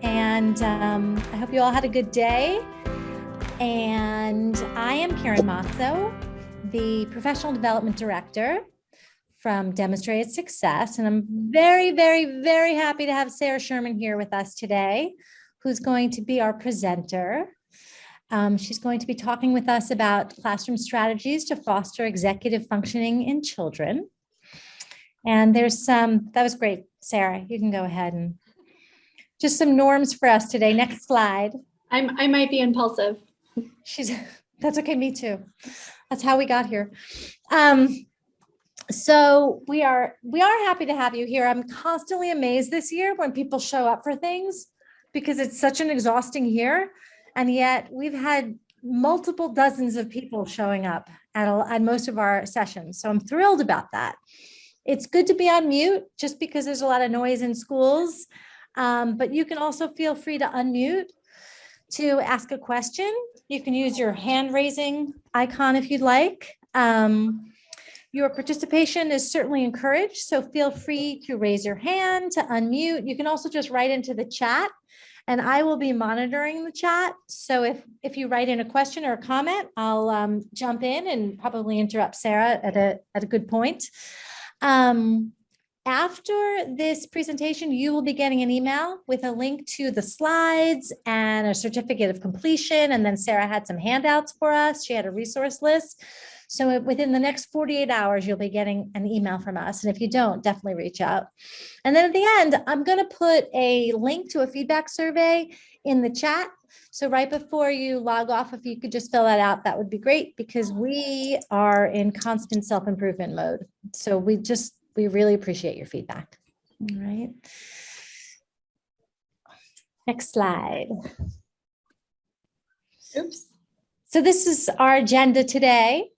and I hope you all had a good day. And I am Karen Mazzo, the Professional Development Director from Demonstrated Success, and I'm very, very, very happy to have Sarah Sherman here with us today, who's going to be our presenter. She's going to be talking with us about classroom strategies to foster executive functioning in children. And there's that was great, Sarah. You can go ahead and just some norms for us today. Next slide. I might be impulsive. That's okay, me too. That's how we got here. So we are happy to have you here. I'm constantly amazed this year when people show up for things because it's such an exhausting year. And yet we've had multiple dozens of people showing up at most of our sessions. So I'm thrilled about that. It's good to be on mute just because there's a lot of noise in schools. But you can also feel free to unmute to ask a question. You can use your hand raising icon if you'd like. Your participation is certainly encouraged, so feel free to raise your hand, to unmute. You can also just write into the chat, and I will be monitoring the chat. So if you write in a question or a comment, I'll jump in and probably interrupt Sarah at a good point. After this presentation, you will be getting an email with a link to the slides and a certificate of completion. And then Sarah had some handouts for us. She had a resource list. So within the next 48 hours, you'll be getting an email from us. And if you don't, definitely reach out. And then at the end, I'm going to put a link to a feedback survey in the chat. So right before you log off, if you could just fill that out, that would be great, because we are in constant self-improvement mode. So we really appreciate your feedback. All right. Next slide. Oops. So this is our agenda today.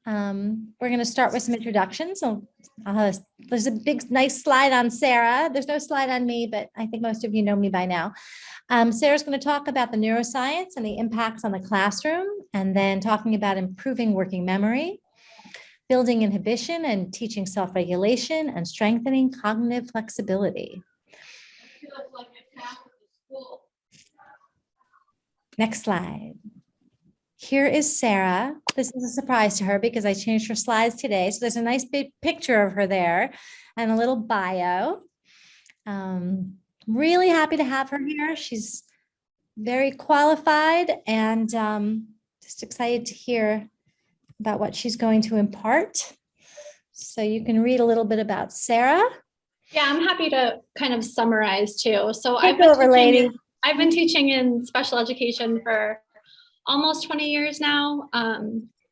We're going to start with some introductions. So there's a big, nice slide on Sarah. There's no slide on me, but I think most of you know me by now. Sarah's going to talk about the neuroscience and the impacts on the classroom, and then talking about improving working memory, building inhibition and teaching self-regulation, and strengthening cognitive flexibility. Next slide. Here is Sarah. This is a surprise to her because I changed her slides today. So there's a nice big picture of her there and a little bio. Really happy to have her here. She's very qualified and just excited to hear about what she's going to impart. So you can read a little bit about Sarah. Yeah, I'm happy to kind of summarize too. So I've been teaching in special education for almost 20 years now,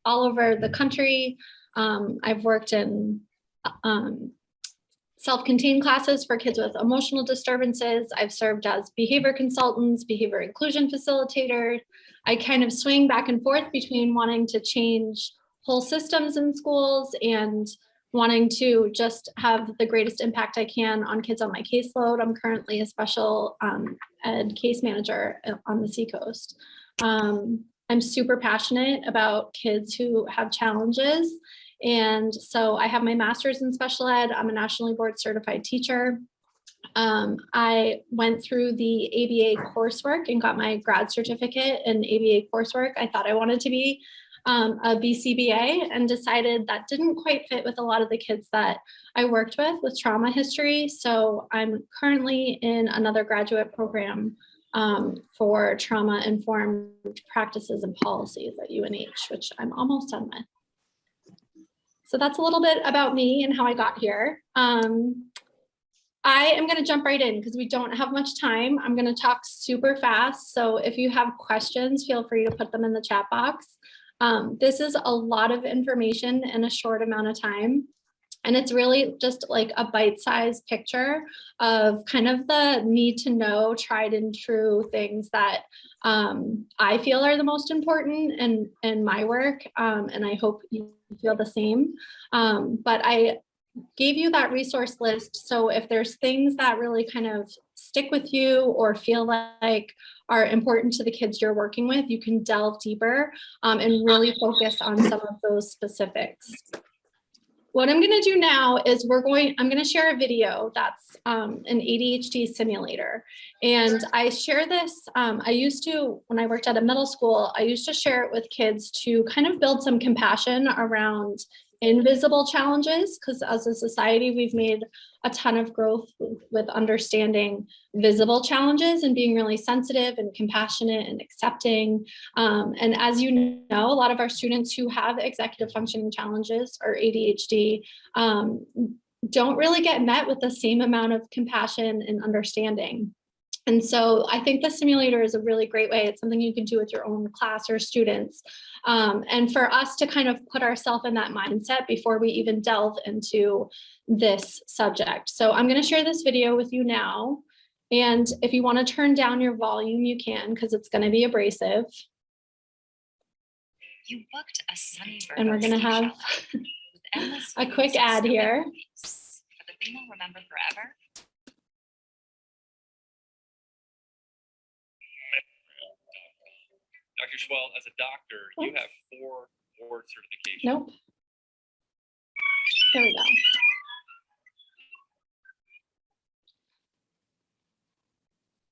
all over the country. I've worked in self-contained classes for kids with emotional disturbances. I've served as behavior consultants, behavior inclusion facilitator. I kind of swing back and forth between wanting to change whole systems in schools and wanting to just have the greatest impact I can on kids on my caseload. I'm currently a special ed case manager on the Seacoast. I'm super passionate about kids who have challenges. And so I have my master's in special ed. I'm a nationally board certified teacher. I went through the ABA coursework and got my grad certificate in ABA coursework. I thought I wanted to be a BCBA and decided that didn't quite fit with a lot of the kids that I worked with trauma history. So I'm currently in another graduate program for trauma-informed practices and policies at UNH, which I'm almost done with. So that's a little bit about me and how I got here. I am going to jump right in because we don't have much time. I'm going to talk super fast. So if you have questions, feel free to put them in the chat box. This is a lot of information in a short amount of time. And it's really just like a bite-sized picture of kind of the need to know, tried and true things that I feel are the most important in my work. And I hope you feel the same. But I gave you that resource list. So if there's things that really kind of stick with you or feel like are important to the kids you're working with, you can delve deeper and really focus on some of those specifics. What I'm going to do now is I'm going to share a video that's an ADHD simulator. And I share this, I used to, when I worked at a middle school, I used to share it with kids to kind of build some compassion around invisible challenges, because as a society, we've made a ton of growth with understanding visible challenges and being really sensitive and compassionate and accepting. And as you know, a lot of our students who have executive functioning challenges or ADHD don't really get met with the same amount of compassion and understanding. And so I think the simulator is a really great way. It's something you can do with your own class or students. And for us to kind of put ourselves in that mindset before we even delve into this subject. So I'm going to share this video with you now. And if you want to turn down your volume, you can, because it's going to be abrasive. You booked a sunny And we're going to have a quick ad here. For the thing you'll remember forever. Dr. Schwell, as a doctor, you have 4 board certifications. Nope. Here we go.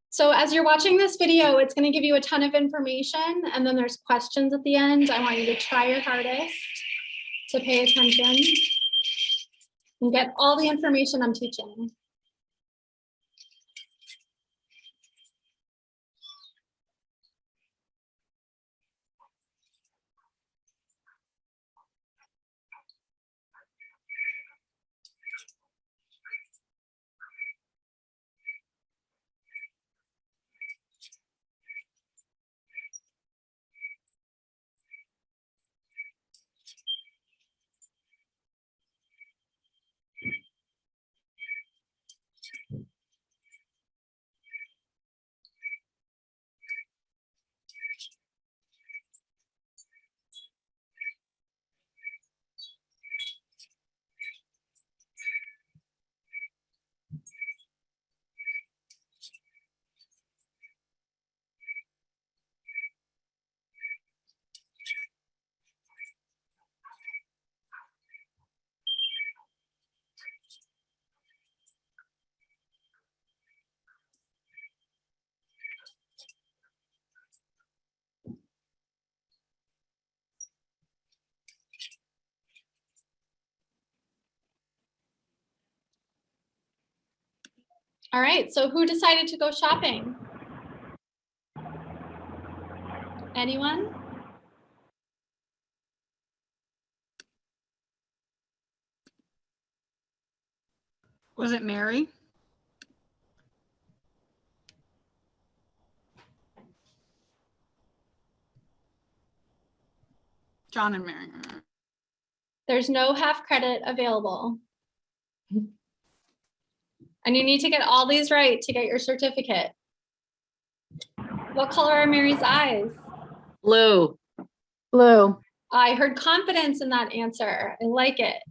So as you're watching this video, it's going to give you a ton of information, and then there's questions at the end. I want you to try your hardest to pay attention and get all the information I'm teaching. All right, so who decided to go shopping? Anyone? Was it Mary? John and Mary. There's no half credit available. And you need to get all these right to get your certificate. What color are Mary's eyes? Blue. Blue. I heard confidence in that answer. I like it.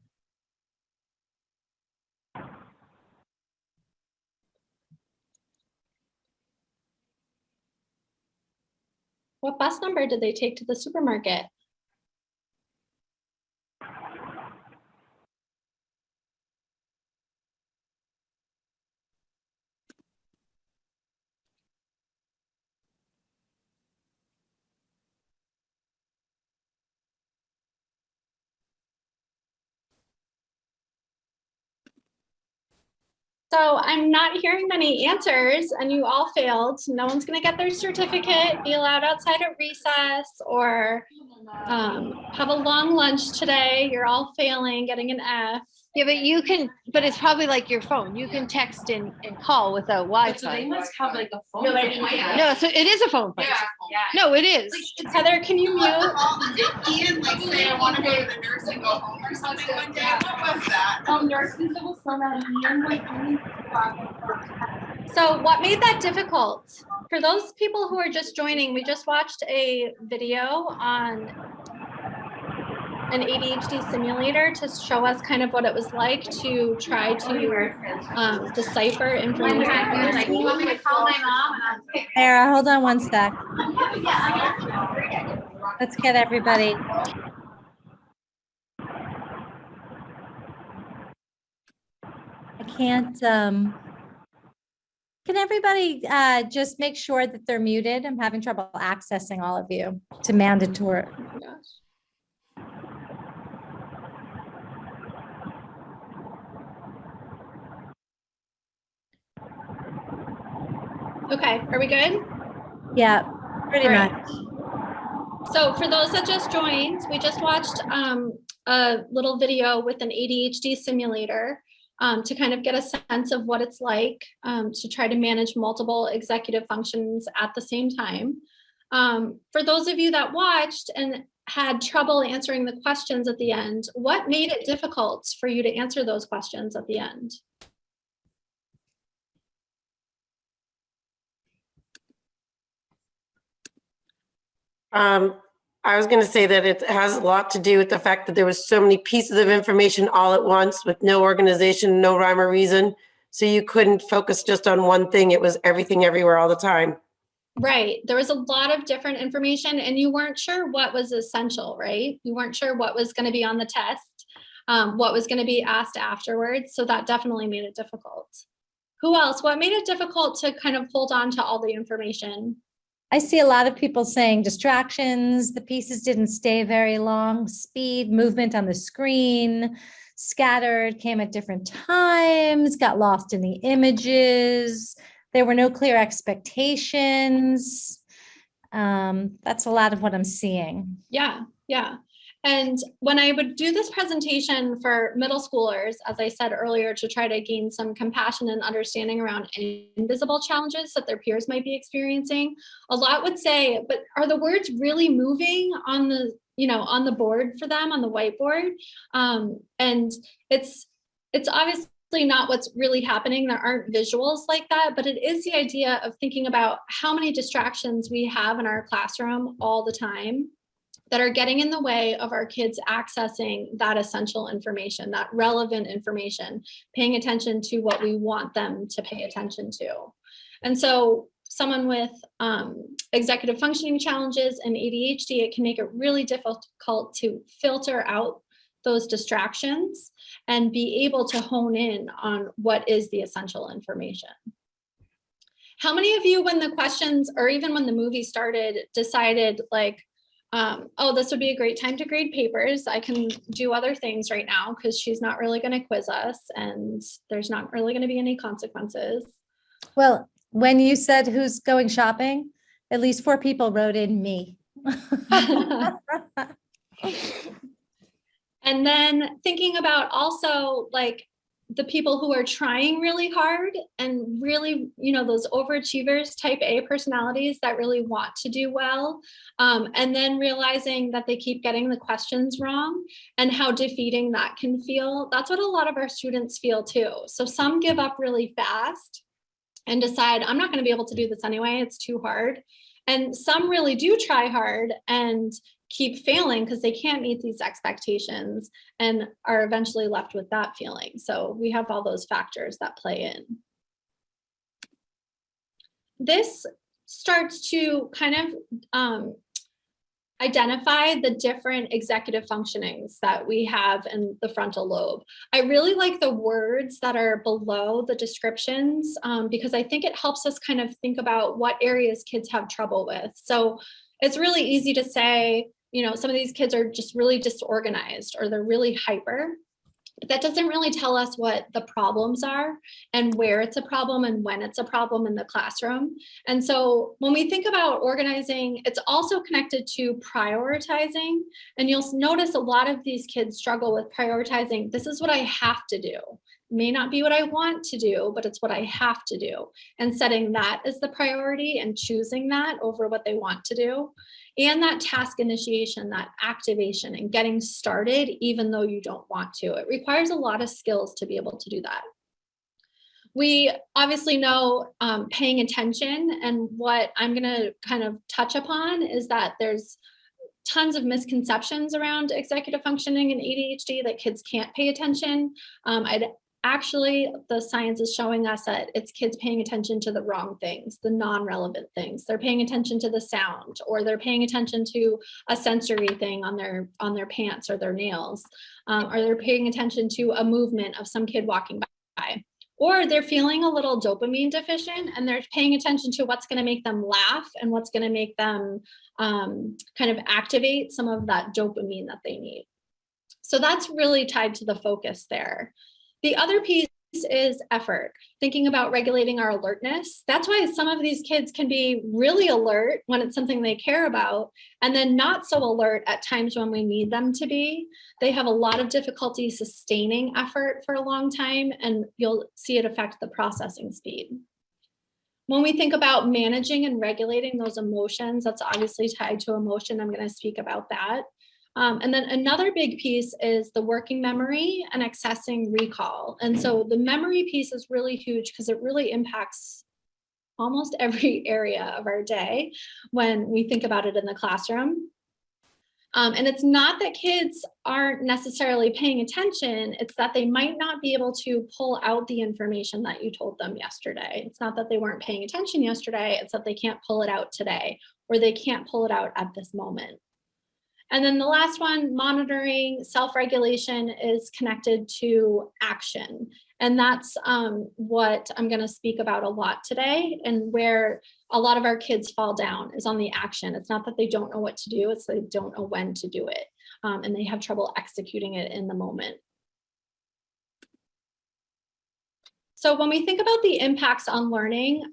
What bus number did they take to the supermarket? So I'm not hearing many answers, and you all failed. No one's going to get their certificate, be allowed outside at recess, or have a long lunch today. You're all failing, getting an F. Yeah, but you can, but it's probably like your phone. You can text and call without Wi-Fi. So they must have like a phone. No, so it is a phone. Yeah. No, it is. Heather, can you mute? Did Ian like say, I want to go to the nurse and go home or something one day? What was that? Nurses that was so mad. Ian was So what made that difficult? For those people who are just joining, we just watched a video on an ADHD simulator to show us kind of what it was like to try to decipher information. Sarah, hold on one sec. Let's get everybody. can't, can everybody just make sure that they're muted? I'm having trouble accessing all of you to mandatory. Oh my gosh. Okay, are we good? Yeah, pretty All right. much. So for those that just joined, we just watched a little video with an ADHD simulator to kind of get a sense of what it's like to try to manage multiple executive functions at the same time. For those of you that watched and had trouble answering the questions at the end, what made it difficult for you to answer those questions at the end? I was going to say that it has a lot to do with the fact that there was so many pieces of information all at once with no organization, no rhyme or reason. So you couldn't focus just on one thing. It was everything everywhere all the time. Right. There was a lot of different information and you weren't sure what was essential, right? You weren't sure what was going to be on the test, what was going to be asked afterwards. So that definitely made it difficult. Who else? What made it difficult to kind of hold on to all the information? I see a lot of people saying distractions, the pieces didn't stay very long, speed, movement on the screen, scattered, came at different times, got lost in the images. There were no clear expectations. That's a lot of what I'm seeing. Yeah, yeah. And when I would do this presentation for middle schoolers, as I said earlier, to try to gain some compassion and understanding around invisible challenges that their peers might be experiencing, a lot would say, but are the words really moving on the, on the board for them, on the whiteboard? And it's obviously not what's really happening. There aren't visuals like that, but it is the idea of thinking about how many distractions we have in our classroom all the time that are getting in the way of our kids accessing that essential information, that relevant information, paying attention to what we want them to pay attention to. And so someone with executive functioning challenges and ADHD, it can make it really difficult to filter out those distractions and be able to hone in on what is the essential information. How many of you, when the questions or even when the movie started, decided like, oh, this would be a great time to grade papers. I can do other things right now because she's not really going to quiz us and there's not really going to be any consequences. Well, when you said who's going shopping, at least 4 people wrote in me. And then thinking about also like the people who are trying really hard and really, those overachievers, type A personalities that really want to do well. And then realizing that they keep getting the questions wrong and how defeating that can feel. That's what a lot of our students feel too. So some give up really fast and decide, I'm not going to be able to do this anyway. It's too hard. And some really do try hard and keep failing because they can't meet these expectations and are eventually left with that feeling. So we have all those factors that play in. This starts to kind of identify the different executive functionings that we have in the frontal lobe. I really like the words that are below the descriptions because I think it helps us kind of think about what areas kids have trouble with. So it's really easy to say, some of these kids are just really disorganized or they're really hyper. But that doesn't really tell us what the problems are and where it's a problem and when it's a problem in the classroom. And so when we think about organizing, it's also connected to prioritizing. And you'll notice a lot of these kids struggle with prioritizing. This is what I have to do. It may not be what I want to do, but it's what I have to do. And setting that as the priority and choosing that over what they want to do. And that task initiation, that activation and getting started, even though you don't want to. It requires a lot of skills to be able to do that. We obviously know paying attention, and what I'm going to kind of touch upon is that there's tons of misconceptions around executive functioning and ADHD that kids can't pay attention. Actually, the science is showing us that it's kids paying attention to the wrong things, the non-relevant things. They're paying attention to the sound, or they're paying attention to a sensory thing on their pants or their nails, or they're paying attention to a movement of some kid walking by. or they're feeling a little dopamine deficient and they're paying attention to what's going to make them laugh and what's going to make them kind of activate some of that dopamine that they need. So that's really tied to the focus there. The other piece is effort, thinking about regulating our alertness. That's why some of these kids can be really alert when it's something they care about, and then not so alert at times when we need them to be. They have a lot of difficulty sustaining effort for a long time, and you'll see it affect the processing speed. When we think about managing and regulating those emotions, that's obviously tied to emotion. I'm going to speak about that. And then another big piece is the working memory and accessing recall. And so the memory piece is really huge because it really impacts almost every area of our day when we think about it in the classroom. And it's not that kids aren't necessarily paying attention, it's that they might not be able to pull out the information that you told them yesterday. It's not that they weren't paying attention yesterday, it's that they can't pull it out today, or they can't pull it out at this moment. And then the last one, monitoring, self-regulation, is connected to action. And that's what I'm going to speak about a lot today, and where a lot of our kids fall down is on the action. It's not that they don't know what to do, it's that they don't know when to do it. And they have trouble executing it in the moment. So when we think about the impacts on learning,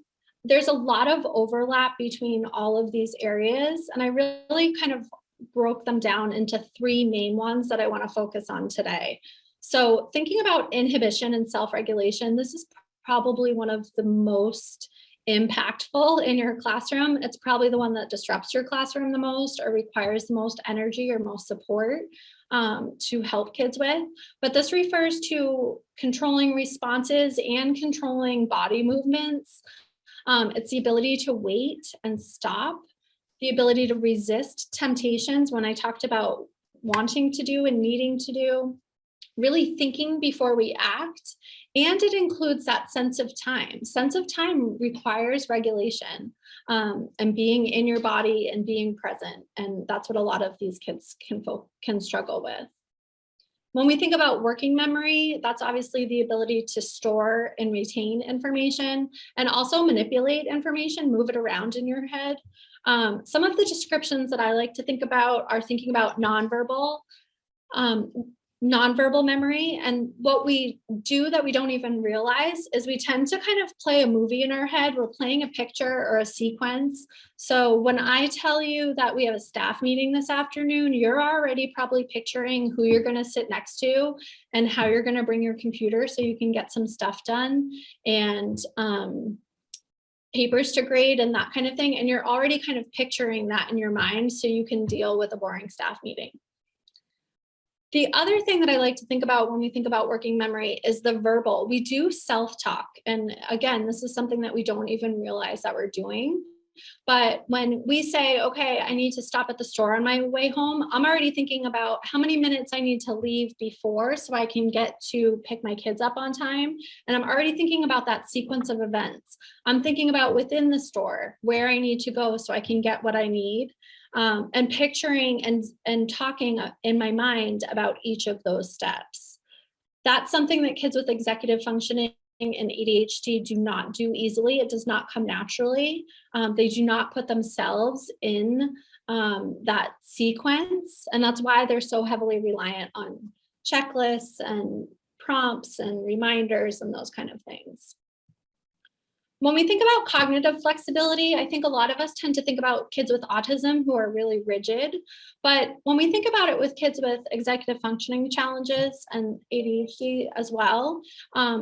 there's a lot of overlap between all of these areas. And I really kind of broke them down into three main ones that I want to focus on today. So thinking about inhibition and self-regulation, this is probably one of the most impactful in your classroom. It's probably the one that disrupts your classroom the most, or requires the most energy or most support to help kids with. But this refers to controlling responses and controlling body movements. It's the ability to wait and stop, the ability to resist temptations when I talked about wanting to do and needing to do, really thinking before we act. And it includes that sense of time. Sense of time requires regulation and being in your body and being present. And that's what a lot of these kids can struggle with. When we think about working memory, that's obviously the ability to store and retain information and also manipulate information, move it around in your head. Some of the descriptions that I like to think about are thinking about nonverbal memory. And what we do that we don't even realize is we tend to kind of play a movie in our head. We're playing a picture or a sequence. So when I tell you that we have a staff meeting this afternoon, you're already probably picturing who you're going to sit next to and how you're going to bring your computer so you can get some stuff done, and papers to grade and that kind of thing. And you're already kind of picturing that in your mind so you can deal with a boring staff meeting. The other thing that I like to think about when we think about working memory is the verbal. We do self-talk. And again, this is something that we don't even realize that we're doing. But when we say, okay, I need to stop at the store on my way home, I'm already thinking about how many minutes I need to leave before so I can get to pick my kids up on time. And I'm already thinking about that sequence of events. I'm thinking about within the store where I need to go so I can get what I need. And picturing and talking in my mind about each of those steps. That's something that kids with executive functioning and ADHD do not do easily. It does not come naturally. They do not put themselves in that sequence. And that's why they're so heavily reliant on checklists and prompts and reminders and those kind of things. When we think about cognitive flexibility, I think a lot of us tend to think about kids with autism who are really rigid. But when we think about it with kids with executive functioning challenges and ADHD as well,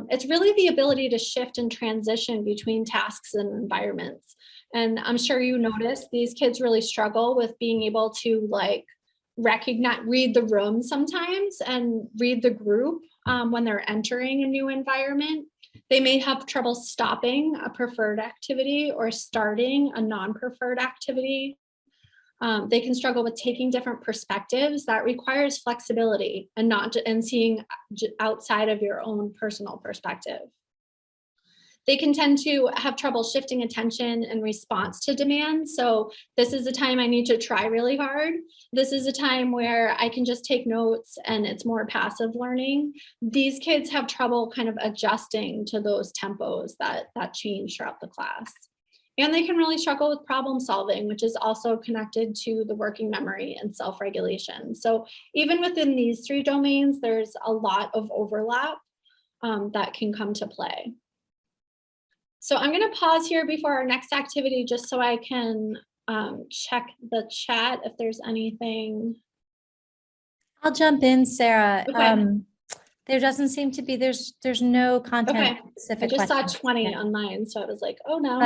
it's really the ability to shift and transition between tasks and environments. And I'm sure you notice these kids really struggle with being able to read the room sometimes and read the group when they're entering a new environment. They may have trouble stopping a preferred activity or starting a non-preferred activity. They can struggle with taking different perspectives. That requires flexibility and seeing outside of your own personal perspective. They can tend to have trouble shifting attention in response to demand. So this is a time I need to try really hard. This is a time where I can just take notes and it's more passive learning. These kids have trouble kind of adjusting to those tempos that change throughout the class. And they can really struggle with problem solving, which is also connected to the working memory and self-regulation. So even within these 3 domains, there's a lot of overlap that can come to play. So I'm going to pause here before our next activity, just so I can check the chat if there's anything. I'll jump in, Sarah. Okay. There doesn't seem to be, there's no content Okay. I specific just saw questions. 20 Yeah. on mine, so I was like, oh no.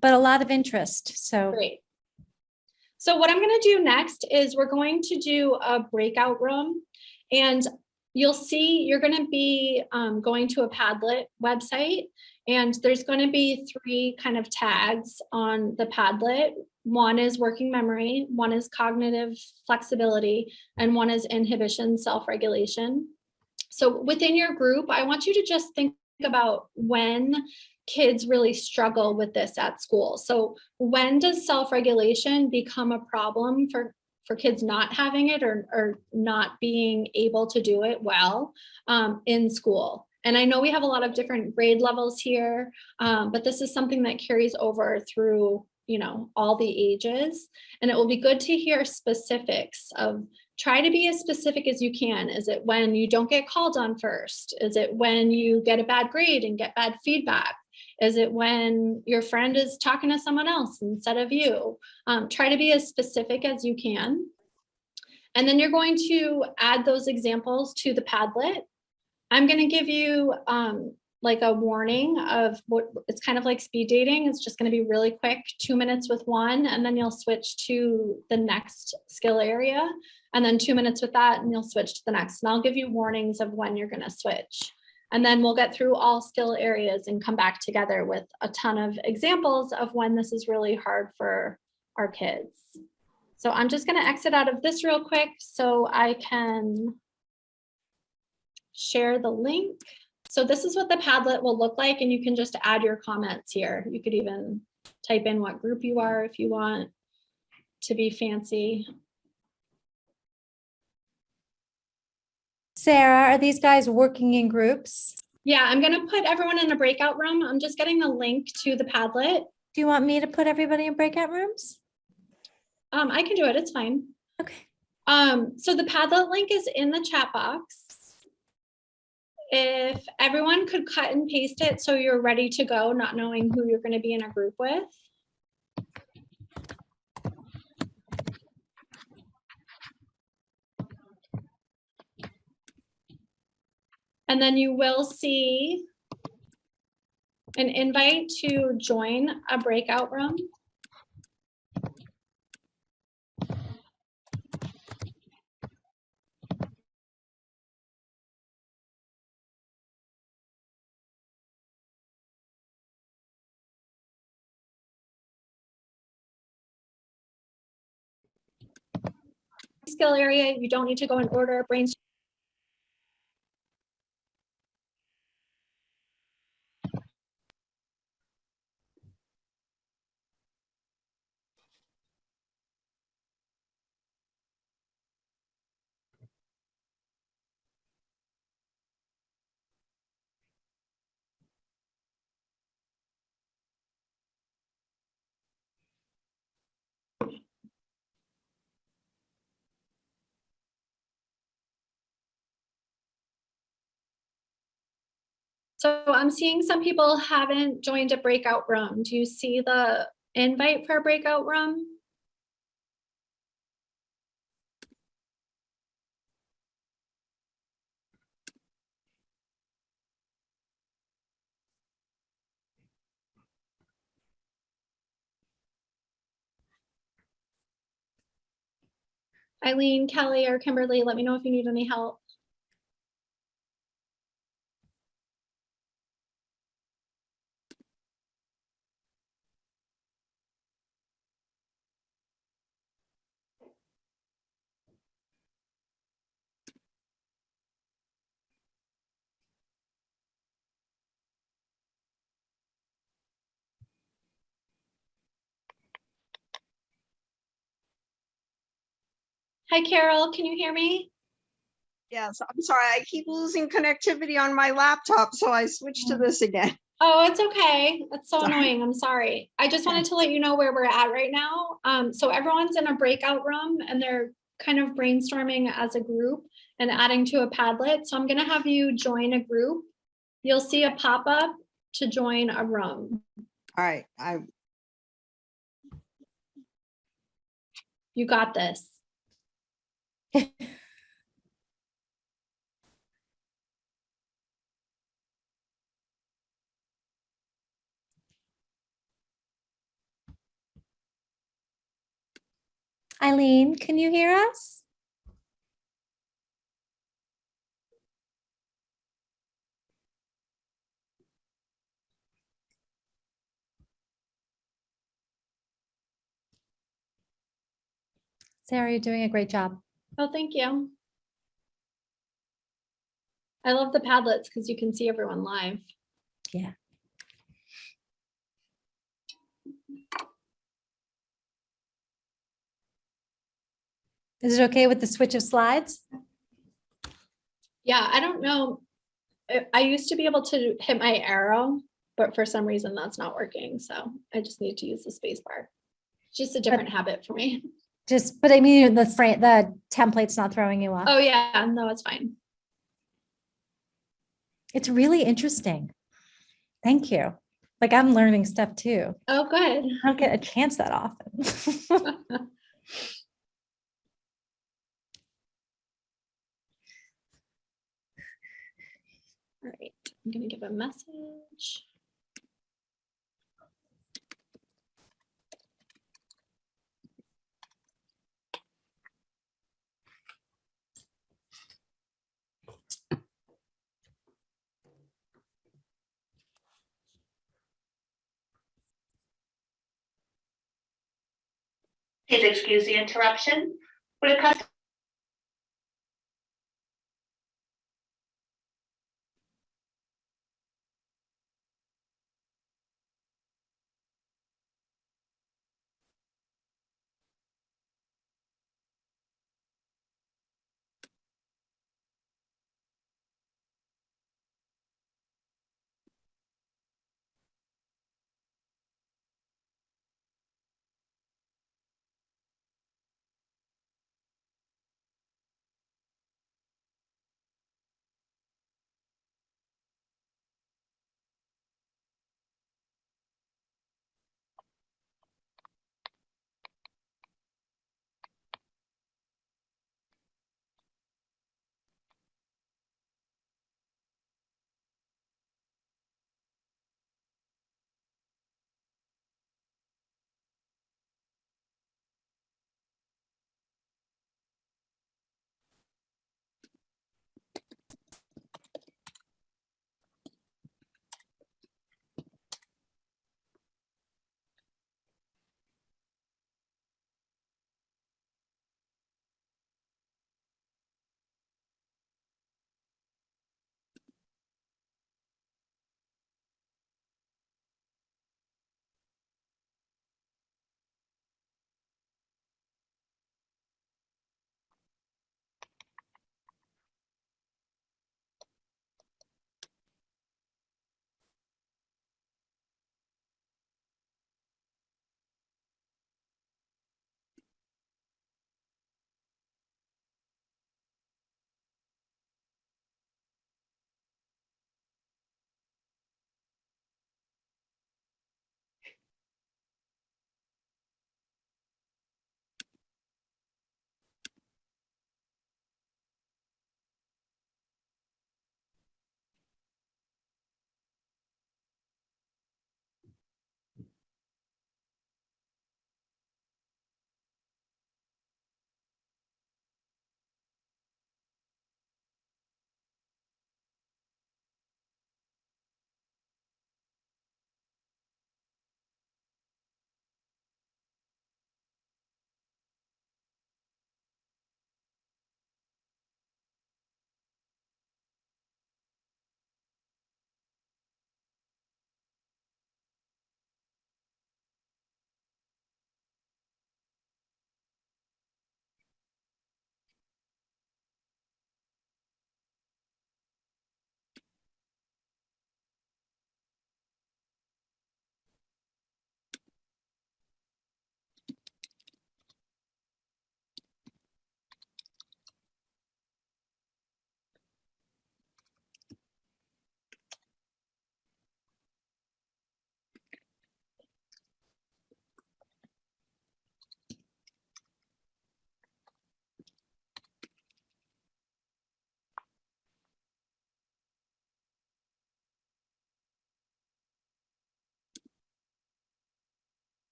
But a lot of interest, so. Great. So what I'm going to do next is we're going to do a breakout room, and you'll see you're going to be going to a Padlet website, and there's going to be 3 kind of tags on the Padlet. One is working memory, one is cognitive flexibility, and one is inhibition, self-regulation. So within your group, I want you to just think about when kids really struggle with this at school. So when does self-regulation become a problem for kids not having it or not being able to do it well in school? And I know we have a lot of different grade levels here, but this is something that carries over through, you know, all the ages. And it will be good to hear specifics of, try to be as specific as you can. Is it when you don't get called on first? Is it when you get a bad grade and get bad feedback? Is it when your friend is talking to someone else instead of you? Try to be as specific as you can. And then you're going to add those examples to the Padlet. I'm going to give you like a warning of what it's kind of like speed dating. It's just going to be really quick, 2 minutes with one, and then you'll switch to the next skill area, and then 2 minutes with that, and you'll switch to the next. And I'll give you warnings of when you're going to switch. And then we'll get through all skill areas and come back together with a ton of examples of when this is really hard for our kids. So I'm just going to exit out of this real quick so I can share the link. So this is what the Padlet will look like, and you can just add your comments here. You could even type in what group you are if you want to be fancy. Sarah, are these guys working in groups? Yeah, I'm going to put everyone in a breakout room. I'm just getting the link to the Padlet. Do you want me to put everybody in breakout rooms? I can do it. It's fine. Okay. So the Padlet link is in the chat box. If everyone could cut and paste it so you're ready to go, not knowing who you're going to be in a group with. And then you will see an invite to join a breakout room. Skill area, you don't need to go in order. Brainstorm. So I'm seeing some people haven't joined a breakout room. Do you see the invite for a breakout room? Eileen, Kelly, or Kimberly, let me know if you need any help. Hi, Carol. Can you hear me? Yes, I'm sorry. I keep losing connectivity on my laptop, so I switched to this again. Oh, it's okay. That's so Sorry. annoying. I'm sorry. I just wanted to let you know where we're at right now. So everyone's in a breakout room and they're kind of brainstorming as a group and adding to a Padlet. So I'm gonna have you join a group. You'll see a pop-up to join a room. All right, You got this. Eileen, can you hear us? Sarah, you're doing a great job. Oh, thank you. I love the Padlets because you can see everyone live. Yeah. Is it okay with the switch of slides? Yeah, I don't know. I used to be able to hit my arrow, but for some reason that's not working. So I just need to use the space bar. It's just a different habit for me. But I mean, the template's not throwing you off. Oh yeah, no, it's fine. It's really interesting. Thank you. Like I'm learning stuff too. Oh, good. I don't get a chance that often. All right, I'm gonna give a message. Please excuse the interruption. Would a customer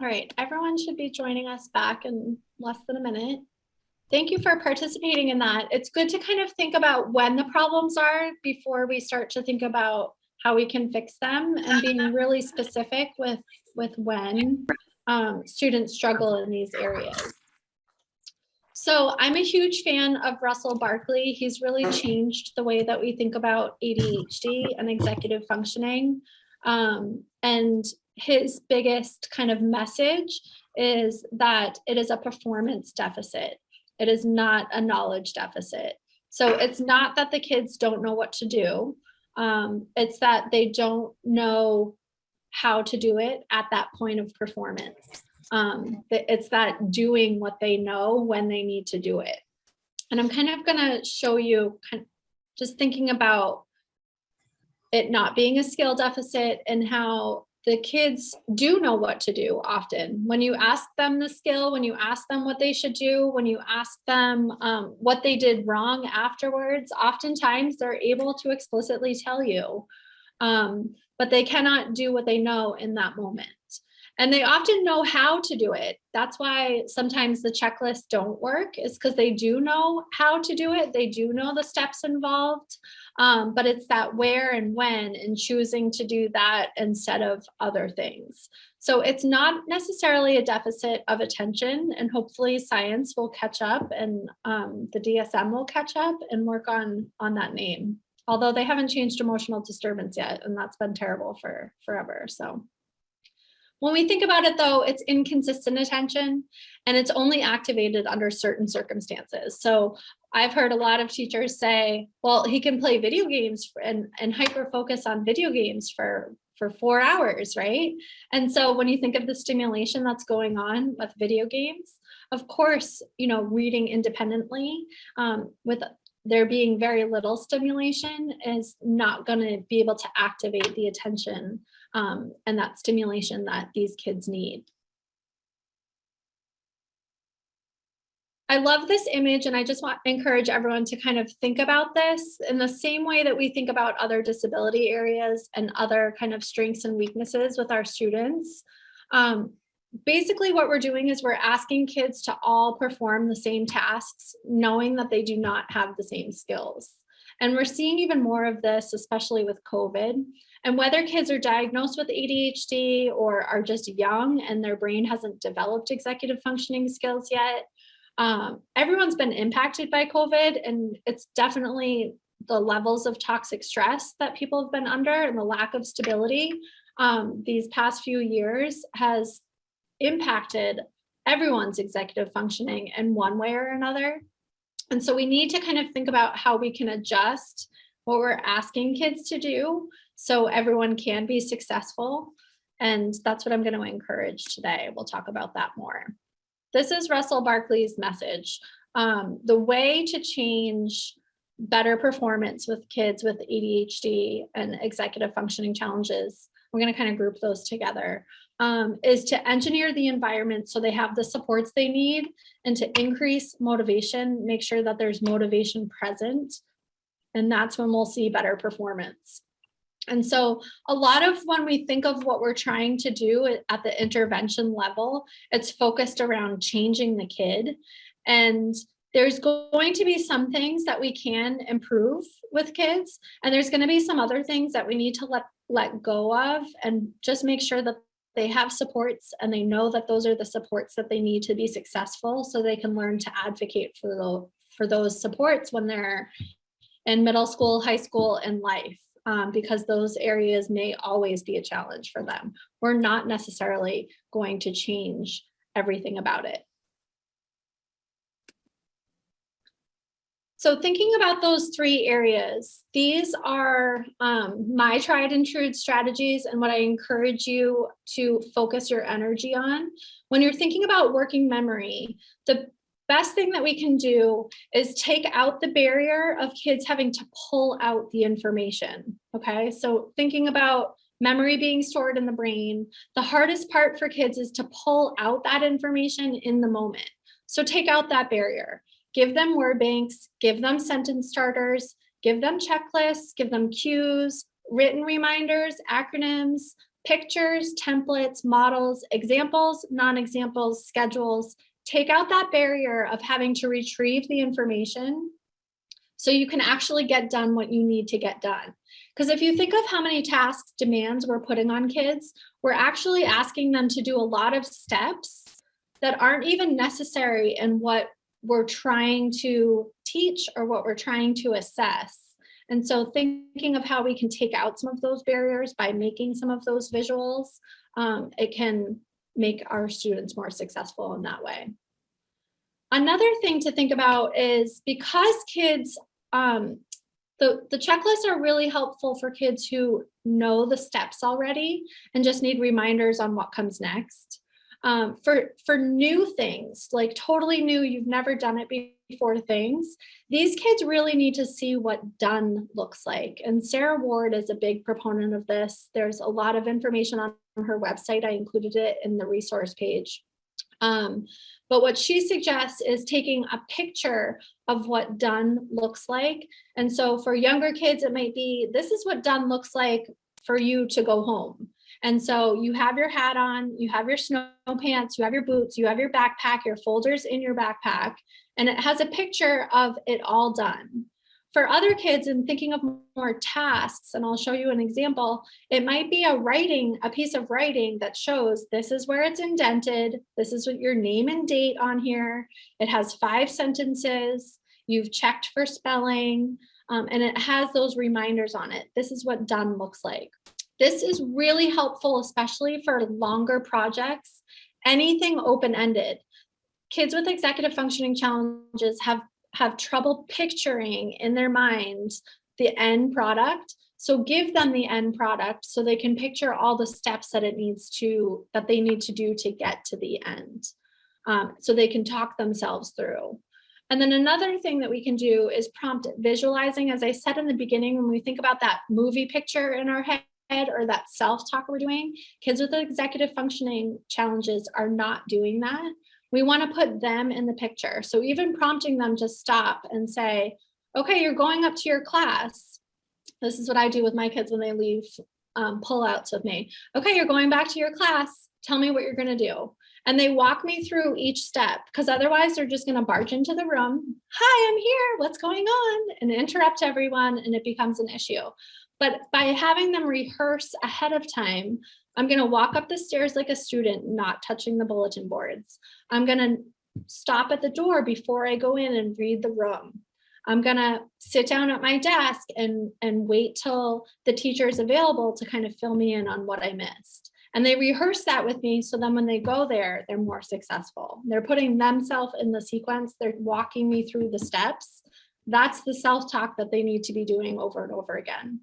All right, everyone should be joining us back in less than a minute. Thank you for participating in that. It's good to kind of think about when the problems are before we start to think about how we can fix them, and being really specific with when students struggle in these areas. So I'm a huge fan of Russell Barkley. He's really changed the way that we think about ADHD and executive functioning. And his biggest kind of message is that it is a performance deficit. It is not a knowledge deficit. So it's not that the kids don't know what to do. It's that they don't know how to do it at that point of performance. It's that doing what they know when they need to do it. And I'm kind of gonna show you just thinking about it not being a skill deficit and how the kids do know what to do often. When you ask them the skill, when you ask them what they should do, when you ask them what they did wrong afterwards, oftentimes they're able to explicitly tell you, but they cannot do what they know in that moment. And they often know how to do it. That's why sometimes the checklists don't work, is because they do know how to do it. They do know the steps involved, but it's that where and when and choosing to do that instead of other things. So it's not necessarily a deficit of attention, and hopefully science will catch up, and the DSM will catch up and work on that name. Although they haven't changed emotional disturbance yet, and that's been terrible for forever. So when we think about it though, it's inconsistent attention, and it's only activated under certain circumstances. So I've heard a lot of teachers say, well, he can play video games and hyper focus on video games for 4 hours, right? And so when you think of the stimulation that's going on with video games, of course, reading independently with there being very little stimulation is not going to be able to activate the attention and that stimulation that these kids need. I love this image, and I just want to encourage everyone to kind of think about this in the same way that we think about other disability areas and other kind of strengths and weaknesses with our students. Basically what we're doing is we're asking kids to all perform the same tasks, knowing that they do not have the same skills. And we're seeing even more of this, especially with COVID. And whether kids are diagnosed with ADHD or are just young and their brain hasn't developed executive functioning skills yet, everyone's been impacted by COVID, and it's definitely the levels of toxic stress that people have been under and the lack of stability these past few years has impacted everyone's executive functioning in one way or another. And so we need to kind of think about how we can adjust what we're asking kids to do so everyone can be successful. And that's what I'm going to encourage today. We'll talk about that more. This is Russell Barkley's message. The way to change better performance with kids with ADHD and executive functioning challenges, we're going to kind of group those together, is to engineer the environment so they have the supports they need, and to increase motivation, make sure that there's motivation present. And that's when we'll see better performance. And so a lot of when we think of what we're trying to do at the intervention level, it's focused around changing the kid. And there's going to be some things that we can improve with kids, and there's going to be some other things that we need to let go of, and just make sure that they have supports and they know that those are the supports that they need to be successful, so they can learn to advocate for those supports when they're in middle school, high school, and life. Because those areas may always be a challenge for them. We're not necessarily going to change everything about it. So thinking about those 3 areas, these are my tried and true strategies and what I encourage you to focus your energy on. When you're thinking about working memory, the best thing that we can do is take out the barrier of kids having to pull out the information, okay? So thinking about memory being stored in the brain, the hardest part for kids is to pull out that information in the moment. So take out that barrier. Give them word banks, give them sentence starters, give them checklists, give them cues, written reminders, acronyms, pictures, templates, models, examples, non-examples, schedules. Take out that barrier of having to retrieve the information so you can actually get done what you need to get done. Because if you think of how many tasks, demands we're putting on kids, we're actually asking them to do a lot of steps that aren't even necessary in what we're trying to teach or what we're trying to assess. And so thinking of how we can take out some of those barriers by making some of those visuals, it can make our students more successful in that way. Another thing to think about is because kids, the checklists are really helpful for kids who know the steps already and just need reminders on what comes next. For new things, like totally new, you've never done it before things, these kids really need to see what done looks like. And Sarah Ward is a big proponent of this. There's a lot of information on her website. I included it in the resource page. But what she suggests is taking a picture of what done looks like. And so for younger kids, it might be, this is what done looks like for you to go home. And so you have your hat on, you have your snow pants, you have your boots, you have your backpack, your folders in your backpack, and it has a picture of it all done. For other kids, and thinking of more tasks, and I'll show you an example, it might be a piece of writing that shows this is where it's indented, this is what your name and date on here, it has 5 sentences, you've checked for spelling, and it has those reminders on it. This is what done looks like. This is really helpful, especially for longer projects, anything open-ended. Kids with executive functioning challenges have trouble picturing in their minds the end product. So give them the end product so they can picture all the steps that they need to do to get to the end. So they can talk themselves through. And then another thing that we can do is prompt visualizing. As I said in the beginning, when we think about that movie picture in our head, or that self-talk we're doing, kids with executive functioning challenges are not doing that. We want to put them in the picture. So even prompting them to stop and say, okay, you're going up to your class. This is what I do with my kids when they leave pullouts with me. Okay, you're going back to your class. Tell me what you're going to do. And they walk me through each step, because otherwise they're just going to barge into the room. Hi, I'm here. What's going on? And interrupt everyone, and it becomes an issue. But by having them rehearse ahead of time, I'm going to walk up the stairs like a student, not touching the bulletin boards. I'm going to stop at the door before I go in and read the room. I'm going to sit down at my desk and wait till the teacher is available to kind of fill me in on what I missed. And they rehearse that with me, so then when they go there, they're more successful. They're putting themselves in the sequence. They're walking me through the steps. That's the self-talk that they need to be doing over and over again.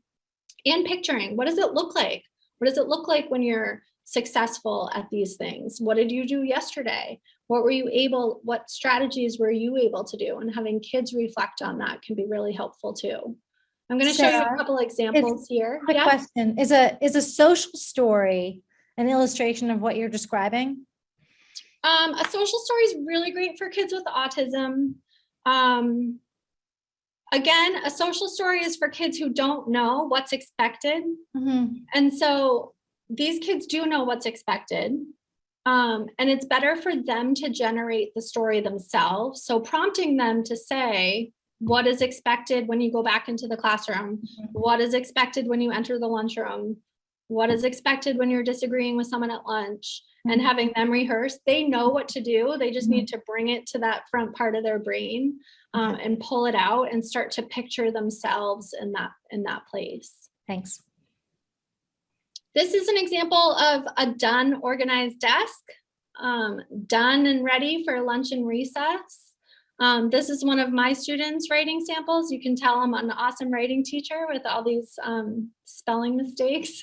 And picturing, what does it look like? What does it look like when you're successful at these things? What did you do yesterday? What strategies were you able to do? And having kids reflect on that can be really helpful too. I'm going to show you a couple examples here. Quick question. Is a social story an illustration of what you're describing? A social story is really great for kids with autism. Again, a social story is for kids who don't know what's expected. Mm-hmm. And so these kids do know what's expected. And it's better for them to generate the story themselves. So prompting them to say, what is expected when you go back into the classroom? Mm-hmm. What is expected when you enter the lunchroom? What is expected when you're disagreeing with someone at lunch? Mm-hmm. And having them rehearse, they know what to do. They just need to bring it to that front part of their brain. And pull it out and start to picture themselves in that place. Thanks. This is an example of a done organized desk, done and ready for lunch and recess. This is one of my students' writing samples. You can tell I'm an awesome writing teacher with all these spelling mistakes.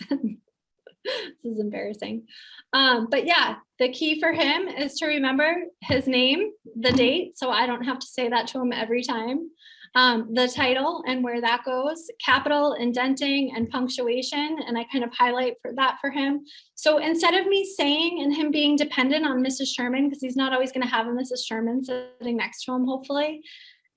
This is embarrassing. But yeah, the key for him is to remember his name, the date, so I don't have to say that to him every time. The title and where that goes, capital, indenting, and punctuation, and I kind of highlight that for him. So instead of me saying and him being dependent on Mrs. Sherman, because he's not always going to have a Mrs. Sherman sitting next to him, hopefully,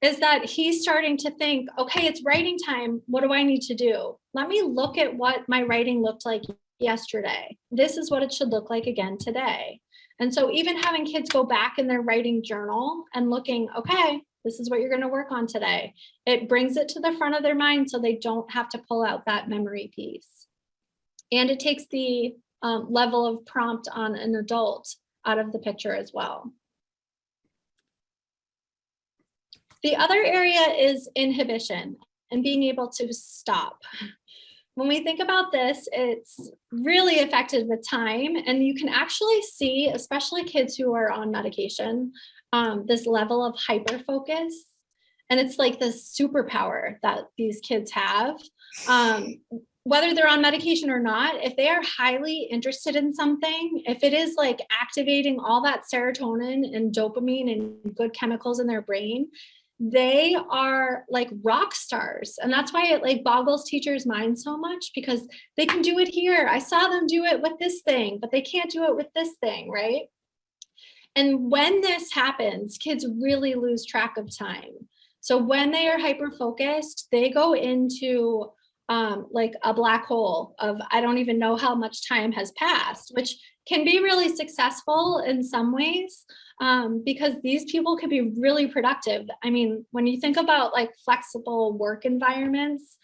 is that he's starting to think, okay, it's writing time. What do I need to do? Let me look at what my writing looked like yesterday. This is what it should look like again today. And so even having kids go back in their writing journal and looking, okay, this is what you're going to work on today. It brings it to the front of their mind so they don't have to pull out that memory piece. And it takes the level of prompt on an adult out of the picture as well. The other area is inhibition and being able to stop. When we think about this, it's really affected with time, and you can actually see, especially kids who are on medication, this level of hyper focus. And it's like this superpower that these kids have. Whether they're on medication or not, if they are highly interested in something, if it is like activating all that serotonin and dopamine and good chemicals in their brain, they are like rock stars. And that's why it like boggles teachers' minds so much, because they can do it here. I saw them do it with this thing, but they can't do it with this thing, right? And when this happens, kids really lose track of time. So when they are hyper-focused, they go into like a black hole of, I don't even know how much time has passed, which can be really successful in some ways. Because these people could be really productive. I mean, when you think about like flexible work environments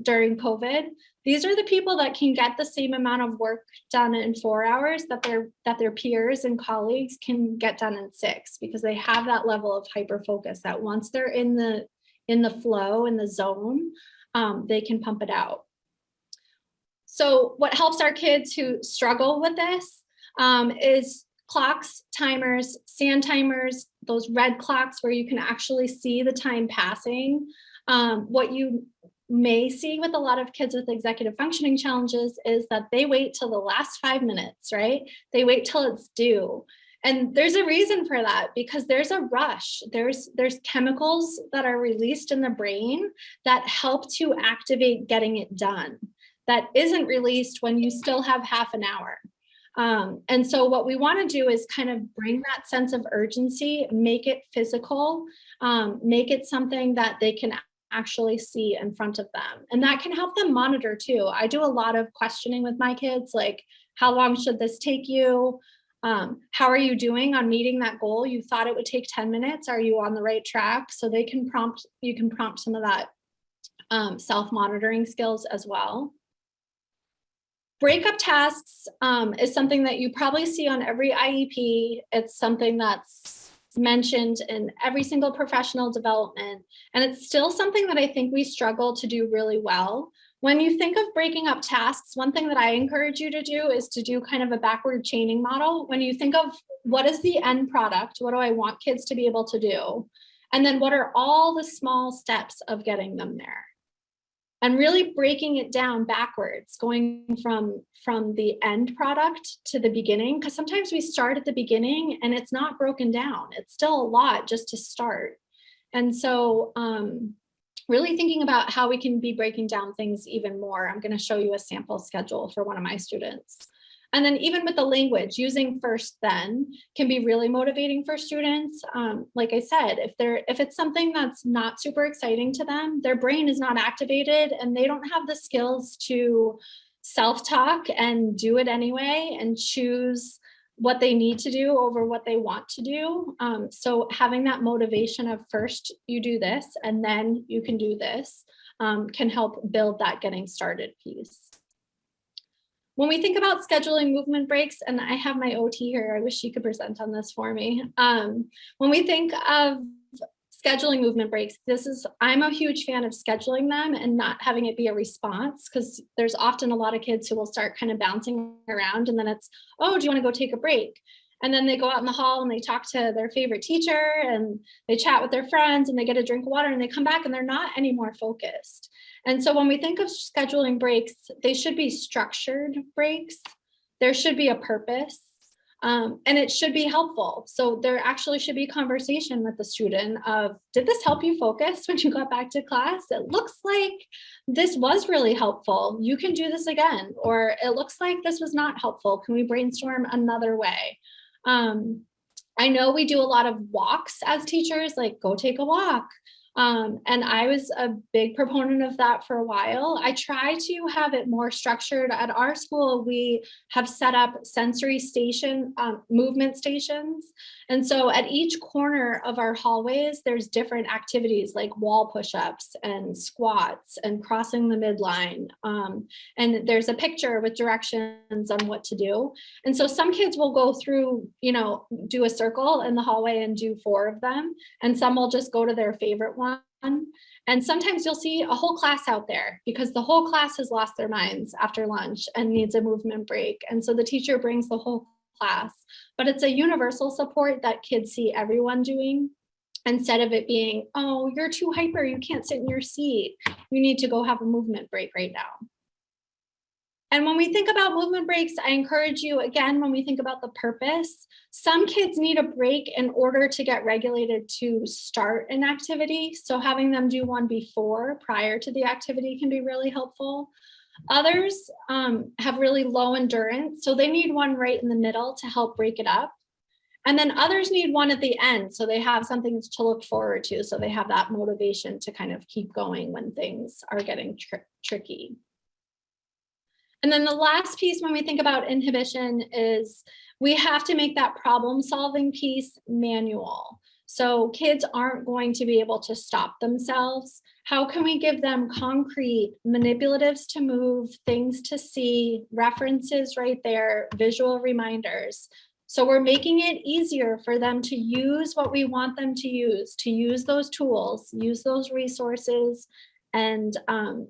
during COVID, these are the people that can get the same amount of work done in 4 hours that their peers and colleagues can get done in 6, because they have that level of hyper focus that once they're in the flow, in the zone, they can pump it out. So what helps our kids who struggle with this is clocks, timers, sand timers, those red clocks where you can actually see the time passing. What you may see with a lot of kids with executive functioning challenges is that they wait till the last 5 minutes, right? They wait till it's due. And there's a reason for that, because there's a rush. There's chemicals that are released in the brain that help to activate getting it done. That isn't released when you still have half an hour. And so what we want to do is kind of bring that sense of urgency, make it physical, make it something that they can actually see in front of them. And that can help them monitor too. I do a lot of questioning with my kids, like, how long should this take you? How are you doing on meeting that goal? You thought it would take 10 minutes. Are you on the right track? So they can you can prompt some of that self-monitoring skills as well. Breakup tasks is something that you probably see on every IEP. It's something that's mentioned in every single professional development. And it's still something that I think we struggle to do really well. When you think of breaking up tasks, one thing that I encourage you to do is to do kind of a backward chaining model. When you think of what is the end product, what do I want kids to be able to do? And then what are all the small steps of getting them there? And really breaking it down backwards, going from the end product to the beginning, because sometimes we start at the beginning and it's not broken down. It's still a lot just to start. And so really thinking about how we can be breaking down things even more. I'm going to show you a sample schedule for one of my students. And then even with the language, using first then can be really motivating for students. Like I said, if it's something that's not super exciting to them, their brain is not activated and they don't have the skills to self-talk and do it anyway and choose what they need to do over what they want to do. So having that motivation of first you do this and then you can do this can help build that getting started piece. When we think about scheduling movement breaks, and I have my OT here, I wish she could present on this for me. When we think of scheduling movement breaks, I'm a huge fan of scheduling them and not having it be a response, because there's often a lot of kids who will start kind of bouncing around and then it's, oh, do you want to go take a break? And then they go out in the hall and they talk to their favorite teacher and they chat with their friends and they get a drink of water and they come back and they're not any more focused. And so when we think of scheduling breaks, they should be structured breaks. There should be a purpose. And it should be helpful. So there actually should be conversation with the student of, did this help you focus when you got back to class? It looks like this was really helpful. You can do this again. Or it looks like this was not helpful. Can we brainstorm another way? I know we do a lot of walks as teachers, like go take a walk. And I was a big proponent of that for a while. I try to have it more structured. At our school, we have set up sensory station, movement stations. And so at each corner of our hallways, there's different activities like wall push-ups and squats and crossing the midline. And there's a picture with directions on what to do. And so some kids will go through, do a circle in the hallway and do 4 of them. And some will just go to their favorite one. And sometimes you'll see a whole class out there because the whole class has lost their minds after lunch and needs a movement break. And so the teacher brings the whole class, but it's a universal support that kids see everyone doing instead of it being, oh, you're too hyper, you can't sit in your seat. You need to go have a movement break right now. And when we think about movement breaks, I encourage you, again, when we think about the purpose, some kids need a break in order to get regulated to start an activity. So having them do one prior to the activity can be really helpful. Others have really low endurance, so they need one right in the middle to help break it up. And then others need one at the end, so they have something to look forward to, so they have that motivation to kind of keep going when things are getting tricky. And then the last piece when we think about inhibition is we have to make that problem solving piece manual. So kids aren't going to be able to stop themselves. How can we give them concrete manipulatives to move, things to see, references right there, visual reminders? So we're making it easier for them to use what we want them to use those tools, use those resources and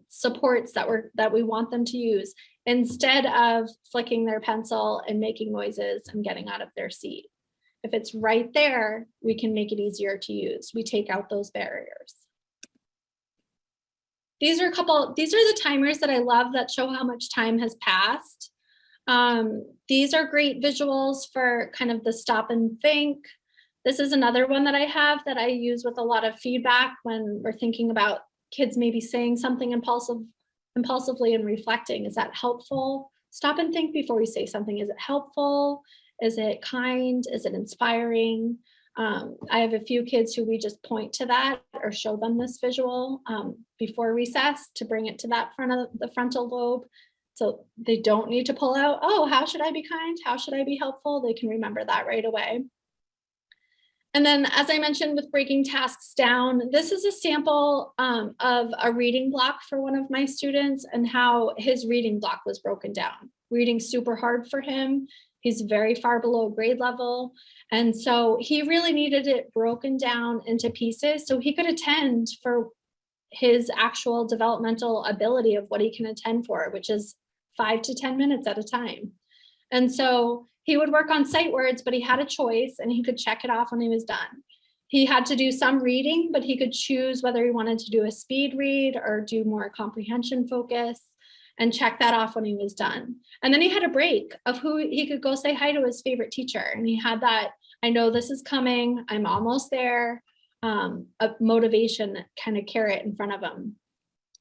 supports that we want them to use, instead of flicking their pencil and making noises and getting out of their seat. If it's right there, we can make it easier to use. We take out those barriers. These are the timers that I love that show how much time has passed. These are great visuals for kind of the stop and think. This is another one that I have that I use with a lot of feedback when we're thinking about kids maybe saying something impulsively and reflecting. Is that helpful? Stop and think before we say something. Is it helpful? Is it kind? Is it inspiring? I have a few kids who we just point to that or show them this visual before recess to bring it to that front of the frontal lobe. So they don't need to pull out, oh, how should I be kind? How should I be helpful? They can remember that right away. And then, as I mentioned with breaking tasks down, this is a sample of a reading block for one of my students and how his reading block was broken down. Reading super hard for him. He's very far below grade level. And so he really needed it broken down into pieces so he could attend for his actual developmental ability of what he can attend for, which is 5 to 10 minutes at a time. And so he would work on sight words, but he had a choice and he could check it off when he was done. He had to do some reading, but he could choose whether he wanted to do a speed read or do more comprehension focus and check that off when he was done. And then he had a break of who he could go say hi to his favorite teacher. And he had that, I know this is coming, I'm almost there, a motivation kind of carrot in front of him.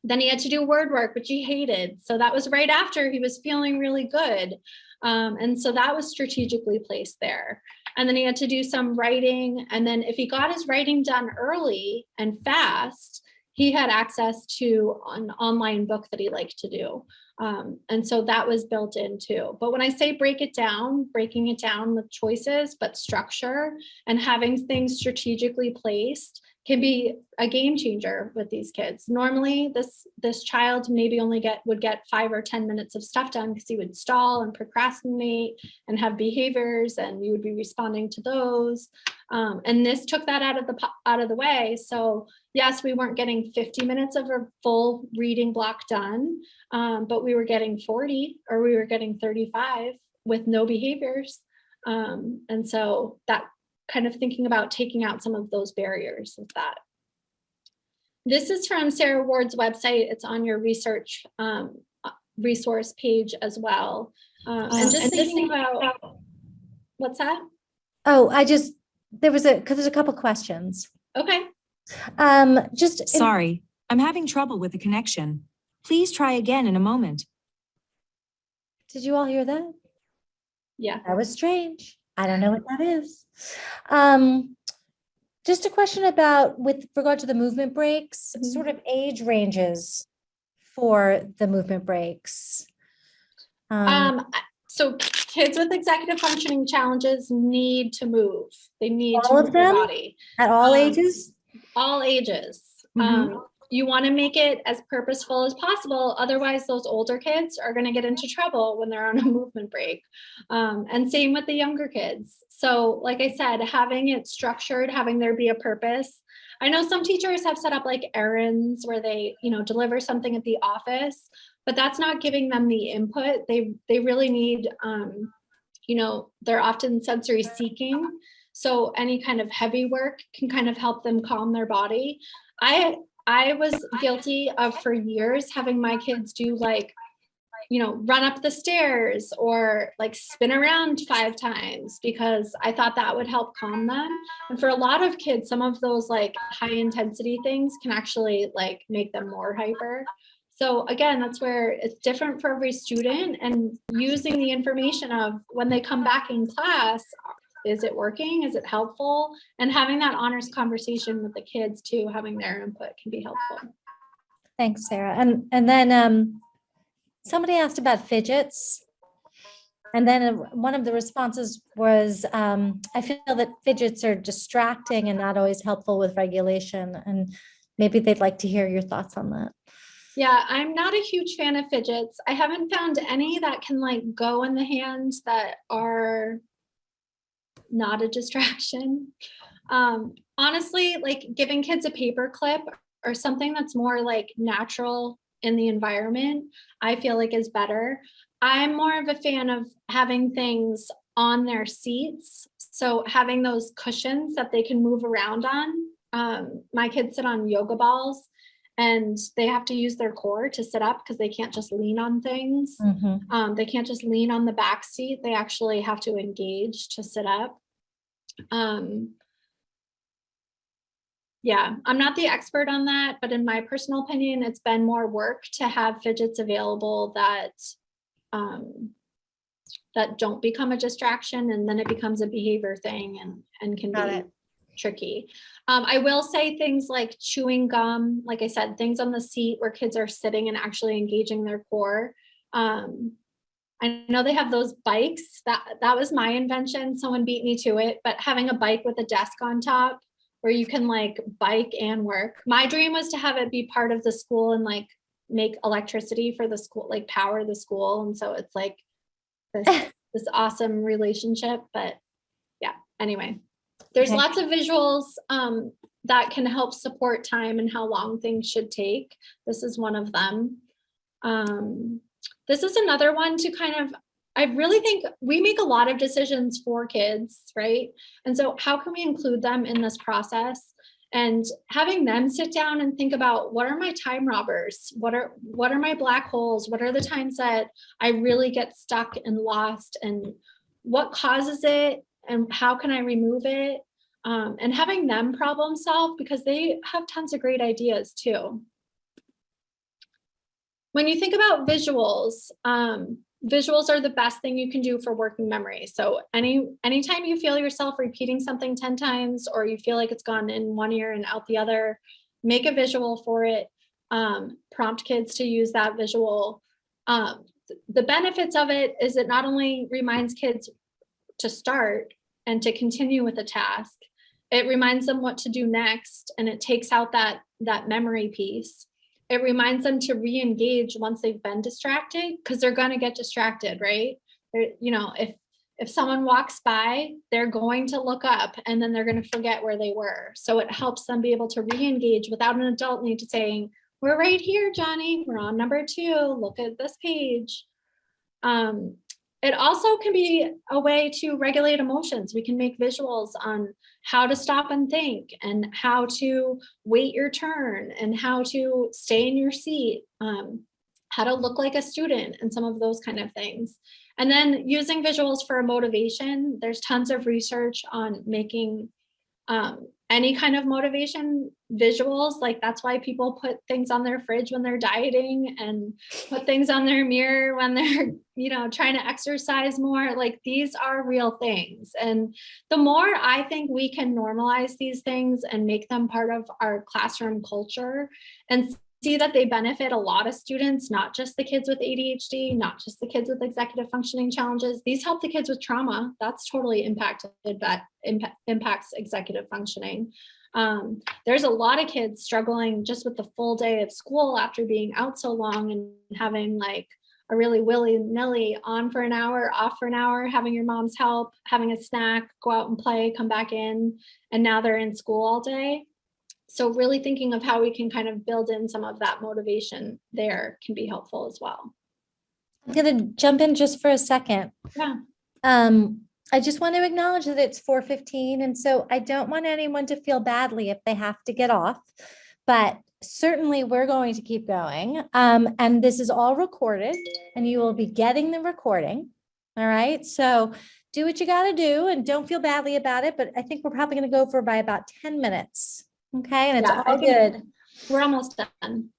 Then he had to do word work, which he hated. So that was right after he was feeling really good. And so that was strategically placed there. And then he had to do some writing. And then if he got his writing done early and fast, he had access to an online book that he liked to do. And so that was built in too. But when I say break it down, breaking it down with choices, but structure and having things strategically placed can be a game changer with these kids. Normally, this child maybe only would get 5 or 10 minutes of stuff done because he would stall and procrastinate and have behaviors, and you would be responding to those. And this took that out of the way. So yes, we weren't getting 50 minutes of a full reading block done, but we were getting 40 or we were getting 35 with no behaviors. And so that kind of thinking about taking out some of those barriers with that. This is from Sarah Ward's website. It's on your research resource page as well. And just thinking about, what's that? Oh, there's a couple questions. Okay. Sorry, I'm having trouble with the connection. Please try again in a moment. Did you all hear that? Yeah. That was strange. I don't know what that is. Just a question about, with regard to the movement breaks, sort of age ranges for the movement breaks. So kids with executive functioning challenges need to move. They need to all move of their them body. at all ages? All ages. You want to make it as purposeful as possible. Otherwise, those older kids are going to get into trouble when they're on a movement break. And same with the younger kids. So like I said, having it structured, having there be a purpose. I know some teachers have set up like errands where they, deliver something at the office, but that's not giving them the input. They really need, they're often sensory seeking. So any kind of heavy work can kind of help them calm their body. I was guilty of for years having my kids do run up the stairs or like spin around 5 times because I thought that would help calm them. And for a lot of kids, some of those like high intensity things can actually like make them more hyper. So again, that's where it's different for every student, and using the information of when they come back in class, is it working? Is it helpful? And having that honest conversation with the kids too, having their input can be helpful. Thanks, Sarah. And then somebody asked about fidgets. And then one of the responses was, I feel that fidgets are distracting and not always helpful with regulation. And maybe they'd like to hear your thoughts on that. Yeah, I'm not a huge fan of fidgets. I haven't found any that can like go in the hands that are not a distraction. Honestly, like giving kids a paper clip or something that's more like natural in the environment, I feel like is better. I'm more of a fan of having things on their seats. So having those cushions that they can move around on. My kids sit on yoga balls and they have to use their core to sit up because they can't just lean on things. They can't just lean on the back seat. They actually have to engage to sit up. Yeah, I'm not the expert on that, but in my personal opinion, it's been more work to have fidgets available that that don't become a distraction, and then it becomes a behavior thing and can be tricky. I will say things like chewing gum, like I said, things on the seat where kids are sitting and actually engaging their core. I know they have those bikes. That was my invention. Someone beat me to it, but having a bike with a desk on top where you can like bike and work. My dream was to have it be part of the school and like make electricity for the school, like power the school. And so it's like this awesome relationship. But yeah, anyway, there's lots of visuals that can help support time and how long things should take. This is one of them. This is another one to kind of, I really think we make a lot of decisions for kids, right? And so how can we include them in this process? And having them sit down and think about, what are my time robbers? What are my black holes? What are the times that I really get stuck and lost, and what causes it? And how can I remove it? And having them problem solve, because they have tons of great ideas too. When you think about visuals, visuals are the best thing you can do for working memory. So anytime you feel yourself repeating something 10 times, or you feel like it's gone in one ear and out the other, make a visual for it. Prompt kids to use that visual. The benefits of it is it not only reminds kids to start and to continue with a task, it reminds them what to do next, and it takes out that memory piece. It reminds them to re-engage once they've been distracted, because they're going to get distracted, right? If someone walks by, they're going to look up and then they're going to forget where they were. So it helps them be able to re-engage without an adult need to saying, we're right here, Johnny, we're on number 2, look at this page. It also can be a way to regulate emotions. We can make visuals on how to stop and think and how to wait your turn and how to stay in your seat, how to look like a student and some of those kind of things. And then using visuals for motivation, there's tons of research on making any kind of motivation visuals. Like that's why people put things on their fridge when they're dieting and put things on their mirror when they're, trying to exercise more. Like these are real things. And the more I think we can normalize these things and make them part of our classroom culture and see that they benefit a lot of students, not just the kids with ADHD, not just the kids with executive functioning challenges. These help the kids with trauma. That's totally impacts executive functioning. There's a lot of kids struggling just with the full day of school after being out so long and having like a really willy-nilly on for an hour, off for an hour, having your mom's help, having a snack, go out and play, come back in, and now they're in school all day. So really thinking of how we can kind of build in some of that motivation there can be helpful as well. I'm going to jump in just for a second. Yeah. I just want to acknowledge that it's 4:15. And so I don't want anyone to feel badly if they have to get off, but certainly we're going to keep going. And this is all recorded and you will be getting the recording. All right. So do what you got to do and don't feel badly about it. But I think we're probably going to go for by about 10 minutes. Okay, and it's all good. We're almost done.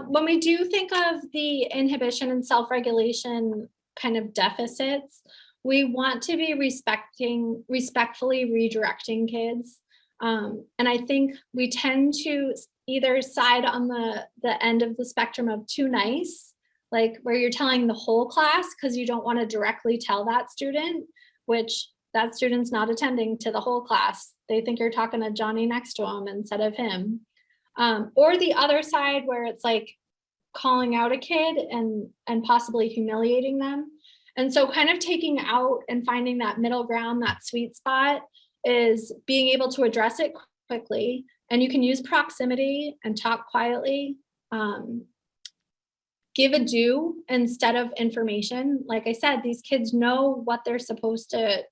When we do think of the inhibition and self-regulation kind of deficits, we want to be respectfully redirecting kids. And I think we tend to either side on the end of the spectrum of too nice, like where you're telling the whole class because you don't want to directly tell that student, which that student's not attending to the whole class. They think you're talking to Johnny next to him instead of him. Or the other side where it's like calling out a kid and possibly humiliating them. And so kind of taking out and finding that middle ground, that sweet spot is being able to address it quickly. And you can use proximity and talk quietly. Give a do instead of information. Like I said, these kids know what they're supposed to.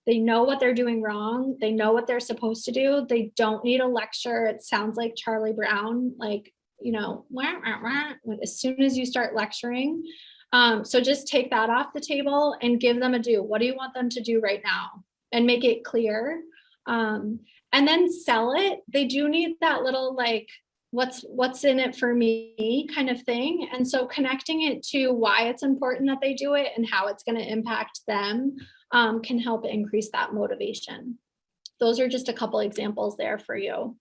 They know what they're doing wrong. They know what they're supposed to do. They don't need a lecture. It sounds like Charlie Brown, like, wah, wah, wah, as soon as you start lecturing. So just take that off the table and give them a do. What do you want them to do right now? And make it clear. And then sell it. They do need that little like, what's in it for me kind of thing. And so connecting it to why it's important that they do it and how it's going to impact them can help increase that motivation. Those are just a couple examples there for you.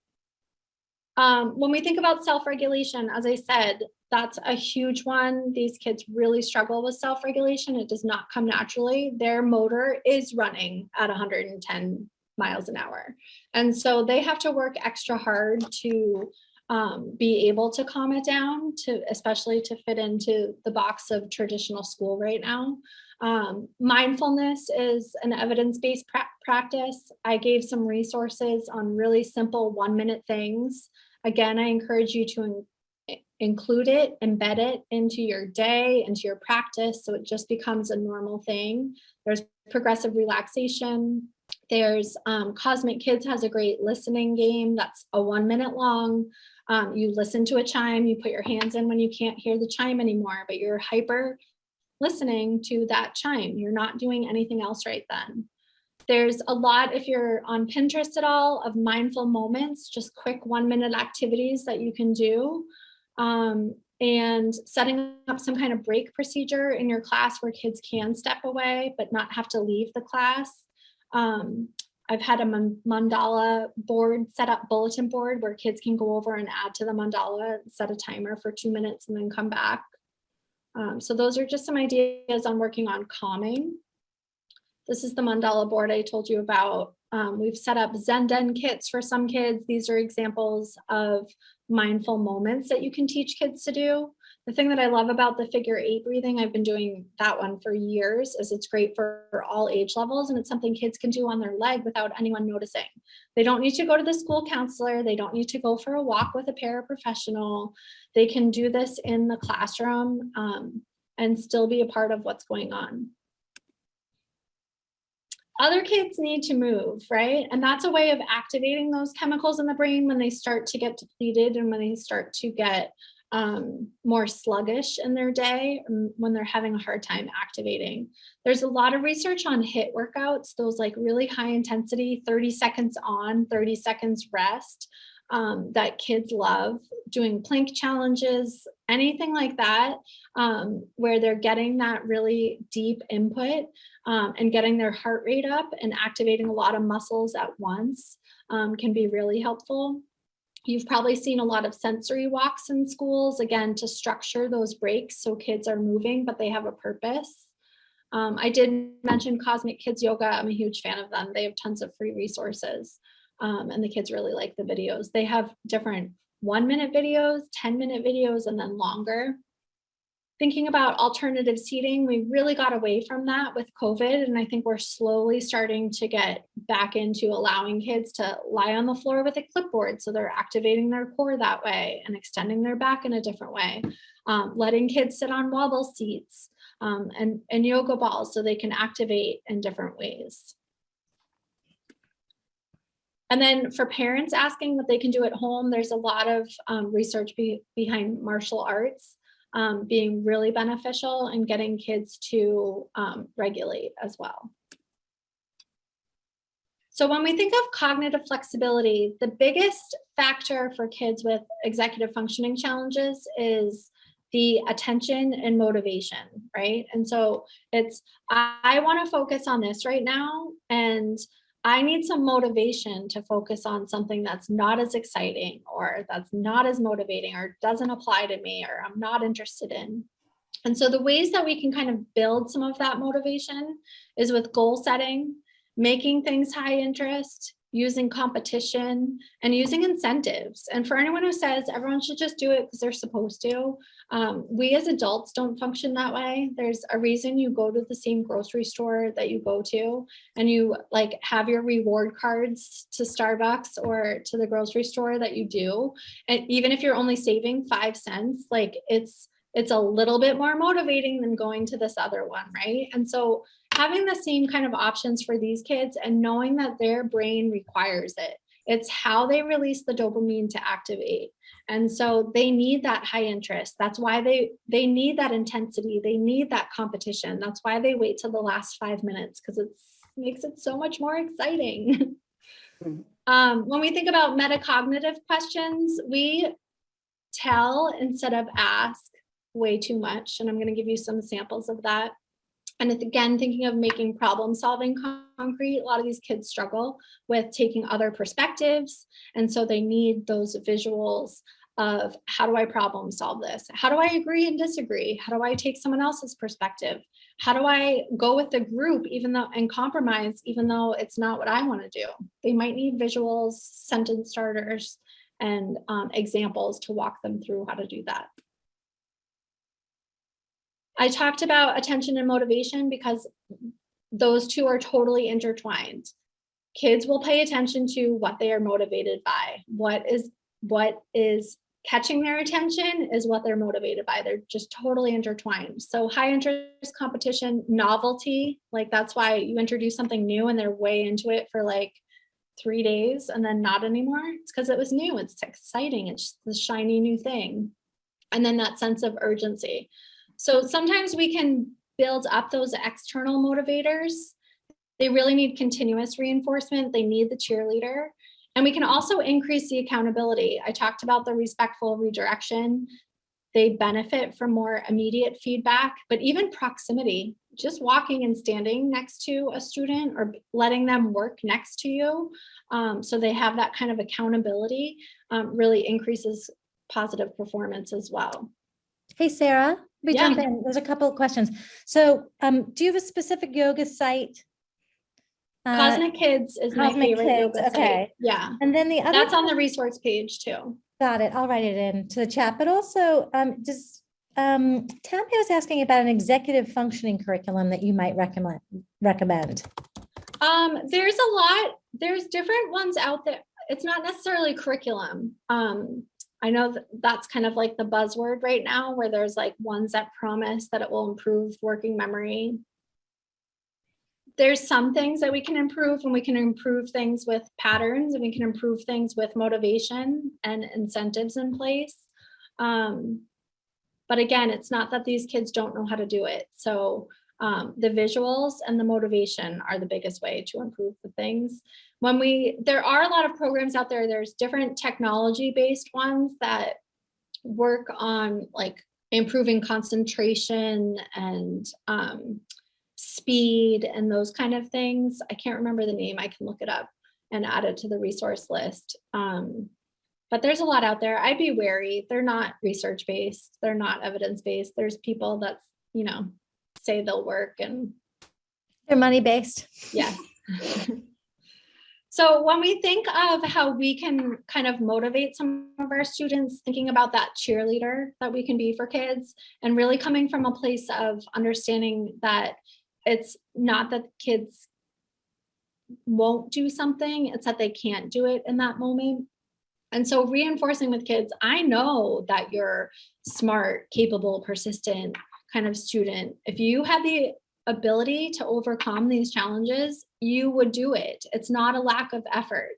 When we think about self-regulation, as I said, that's a huge one. These kids really struggle with self-regulation. It does not come naturally. Their motor is running at 110 miles an hour. And so they have to work extra hard to be able to calm it down, especially to fit into the box of traditional school right now. Mindfulness is an evidence-based practice. I gave some resources on really simple 1-minute things. Again, I encourage you to include it, embed it into your day, into your practice, so it just becomes a normal thing. There's progressive relaxation. There's Cosmic Kids has a great listening game that's a 1 minute long. You listen to a chime, you put your hands in when you can't hear the chime anymore, but you're hyper listening to that chime. You're not doing anything else right then. There's a lot, if you're on Pinterest at all, of mindful moments, just quick 1 minute activities that you can do. And setting up some kind of break procedure in your class where kids can step away, but not have to leave the class. I've had a mandala board set up, bulletin board, where kids can go over and add to the mandala, set a timer for 2 minutes and then come back. So those are just some ideas on working on calming. This is the mandala board I told you about. We've set up Zen Den kits for some kids. These are examples of mindful moments that you can teach kids to do. The thing that I love about the figure 8 breathing, I've been doing that one for years, is it's great for all age levels, and it's something kids can do on their leg without anyone noticing. They don't need to go to the school counselor. They don't need to go for a walk with a paraprofessional. They can do this in the classroom. and still be a part of what's going on. Other kids need to move, right? And that's a way of activating those chemicals in the brain when they start to get depleted and when they start to get more sluggish in their day, when they're having a hard time activating. There's a lot of research on HIIT workouts, those like really high intensity, 30 seconds on, 30 seconds rest, that kids love, doing plank challenges, anything like that, where they're getting that really deep input and getting their heart rate up and activating a lot of muscles at once can be really helpful. You've probably seen a lot of sensory walks in schools, again, to structure those breaks so kids are moving, but they have a purpose. I did mention Cosmic Kids Yoga. I'm a huge fan of them. They have tons of free resources, and the kids really like the videos. They have different 1-minute videos, 10-minute videos, and then longer. Thinking about alternative seating, we really got away from that with COVID, and I think we're slowly starting to get back into allowing kids to lie on the floor with a clipboard, so they're activating their core that way and extending their back in a different way. Letting kids sit on wobble seats and yoga balls so they can activate in different ways. And then for parents asking what they can do at home, there's a lot of research behind martial arts being really beneficial and getting kids to regulate as well. So when we think of cognitive flexibility, the biggest factor for kids with executive functioning challenges is the attention and motivation, right? And so it's, I want to focus on this right now, and I need some motivation to focus on something that's not as exciting or that's not as motivating or doesn't apply to me or I'm not interested in. And so the ways that we can kind of build some of that motivation is with goal setting, making things high interest, using competition, and using incentives. And for anyone who says everyone should just do it because they're supposed to, we as adults don't function that way. There's a reason you go to the same grocery store that you go to, and you like have your reward cards to Starbucks or to the grocery store that you do. And even if you're only saving 5 cents, like it's a little bit more motivating than going to this other one, right? And so having the same kind of options for these kids and knowing that their brain requires it. It's how they release the dopamine to activate. And so they need that high interest. That's why they need that intensity. They need that competition. That's why they wait till the last 5 minutes, because it makes it so much more exciting. When we think about metacognitive questions, we tell instead of ask way too much. And I'm going to give you some samples of that. And again, thinking of making problem solving concrete, a lot of these kids struggle with taking other perspectives. And so they need those visuals of how do I problem solve this? How do I agree and disagree? How do I take someone else's perspective? How do I go with the group and compromise, even though it's not what I want to do? They might need visuals, sentence starters, and examples to walk them through how to do that. I talked about attention and motivation because those two are totally intertwined. Kids will pay attention to what they are motivated by. What is catching their attention is what they're motivated by. They're just totally intertwined. So high interest, competition, novelty, like that's why you introduce something new and they're way into it for like 3 days and then not anymore. It's because it was new. It's exciting. It's the shiny new thing. And then that sense of urgency. So sometimes we can build up those external motivators. They really need continuous reinforcement. They need the cheerleader. And we can also increase the accountability. I talked about the respectful redirection. They benefit from more immediate feedback, but even proximity, just walking and standing next to a student or letting them work next to you so they have that kind of accountability really increases positive performance as well. Hey, Sarah, we Yeah. jump in. There's a couple of questions. So do you have a specific yoga site? Cosmic Kids is my Cosmic favorite Kids, yoga okay. site. Yeah. And then the other That's on the resource page too. Got it. I'll write it into the chat. But also, Tammy was asking about an executive functioning curriculum that you might recommend. There's a lot. There's different ones out there. It's not necessarily curriculum. I know that that's kind of like the buzzword right now, where there's like ones that promise that it will improve working memory. There's some things that we can improve, and we can improve things with patterns, and we can improve things with motivation and incentives in place. But again, it's not that these kids don't know how to do it. So the visuals and the motivation are the biggest way to improve the things. There are a lot of programs out there, there's different technology-based ones that work on like improving concentration and speed and those kind of things. I can't remember the name, I can look it up and add it to the resource list. But there's a lot out there. I'd be wary. They're not research-based. They're not evidence-based. There's people that, say they'll work and They're money-based. yes. So when we think of how we can kind of motivate some of our students, thinking about that cheerleader that we can be for kids, and really coming from a place of understanding that it's not that kids won't do something, it's that they can't do it in that moment. And so reinforcing with kids, I know that you're smart, capable, persistent kind of student. If you had the ability to overcome these challenges, you would do it. It's not a lack of effort,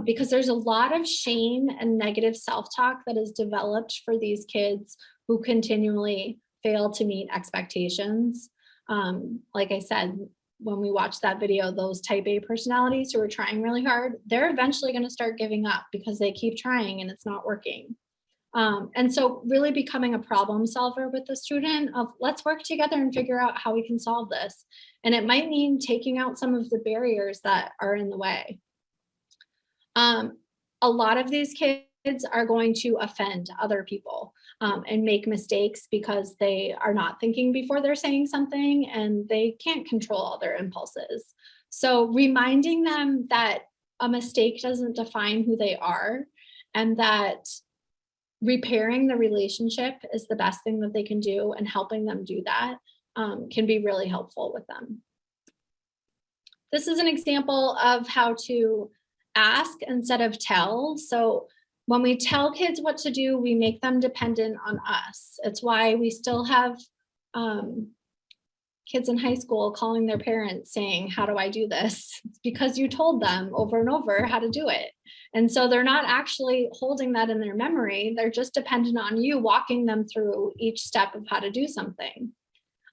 because there's a lot of shame and negative self-talk that is developed for these kids who continually fail to meet expectations. Like I said, when we watched that video, those type A personalities who are trying really hard, they're eventually going to start giving up because they keep trying and it's not working. And so really becoming a problem solver with the student of let's work together and figure out how we can solve this. And it might mean taking out some of the barriers that are in the way. A lot of these kids are going to offend other people and make mistakes because they are not thinking before they're saying something and they can't control all their impulses. So reminding them that a mistake doesn't define who they are, and that repairing the relationship is the best thing that they can do, and helping them do that can be really helpful with them. This is an example of how to ask instead of tell. So when we tell kids what to do, we make them dependent on us. It's why we still have kids in high school calling their parents saying, how do I do this? It's because you told them over and over how to do it. And so they're not actually holding that in their memory. They're just dependent on you walking them through each step of how to do something.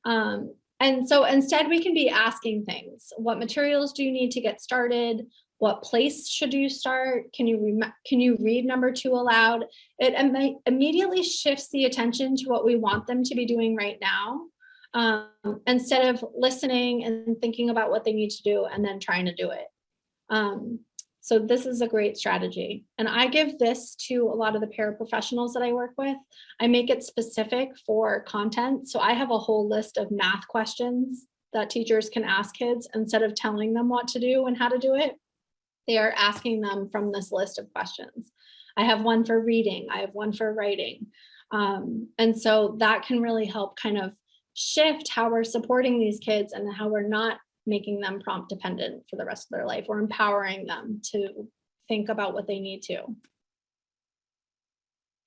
And so instead we can be asking things. What materials do you need to get started? What place should you start? Can you read number 2 aloud? It immediately shifts the attention to what we want them to be doing right now, instead of listening and thinking about what they need to do and then trying to do it. So this is a great strategy. And I give this to a lot of the paraprofessionals that I work with. I make it specific for content. So I have a whole list of math questions that teachers can ask kids instead of telling them what to do and how to do it. They are asking them from this list of questions. I have one for reading. I have one for writing. And so that can really help kind of shift how we're supporting these kids and how we're not making them prompt dependent for the rest of their life. We're empowering them to think about what they need to.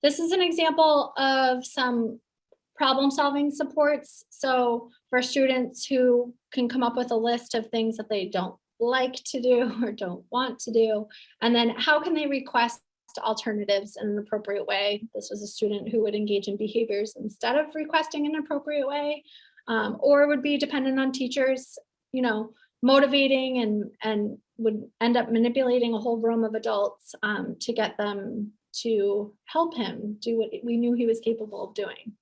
This is an example of some problem solving supports. So for students who can come up with a list of things that they don't like to do or don't want to do, and then how can they request alternatives in an appropriate way. This was a student who would engage in behaviors instead of requesting an appropriate way, or would be dependent on teachers, motivating and would end up manipulating a whole room of adults to get them to help him do what we knew he was capable of doing.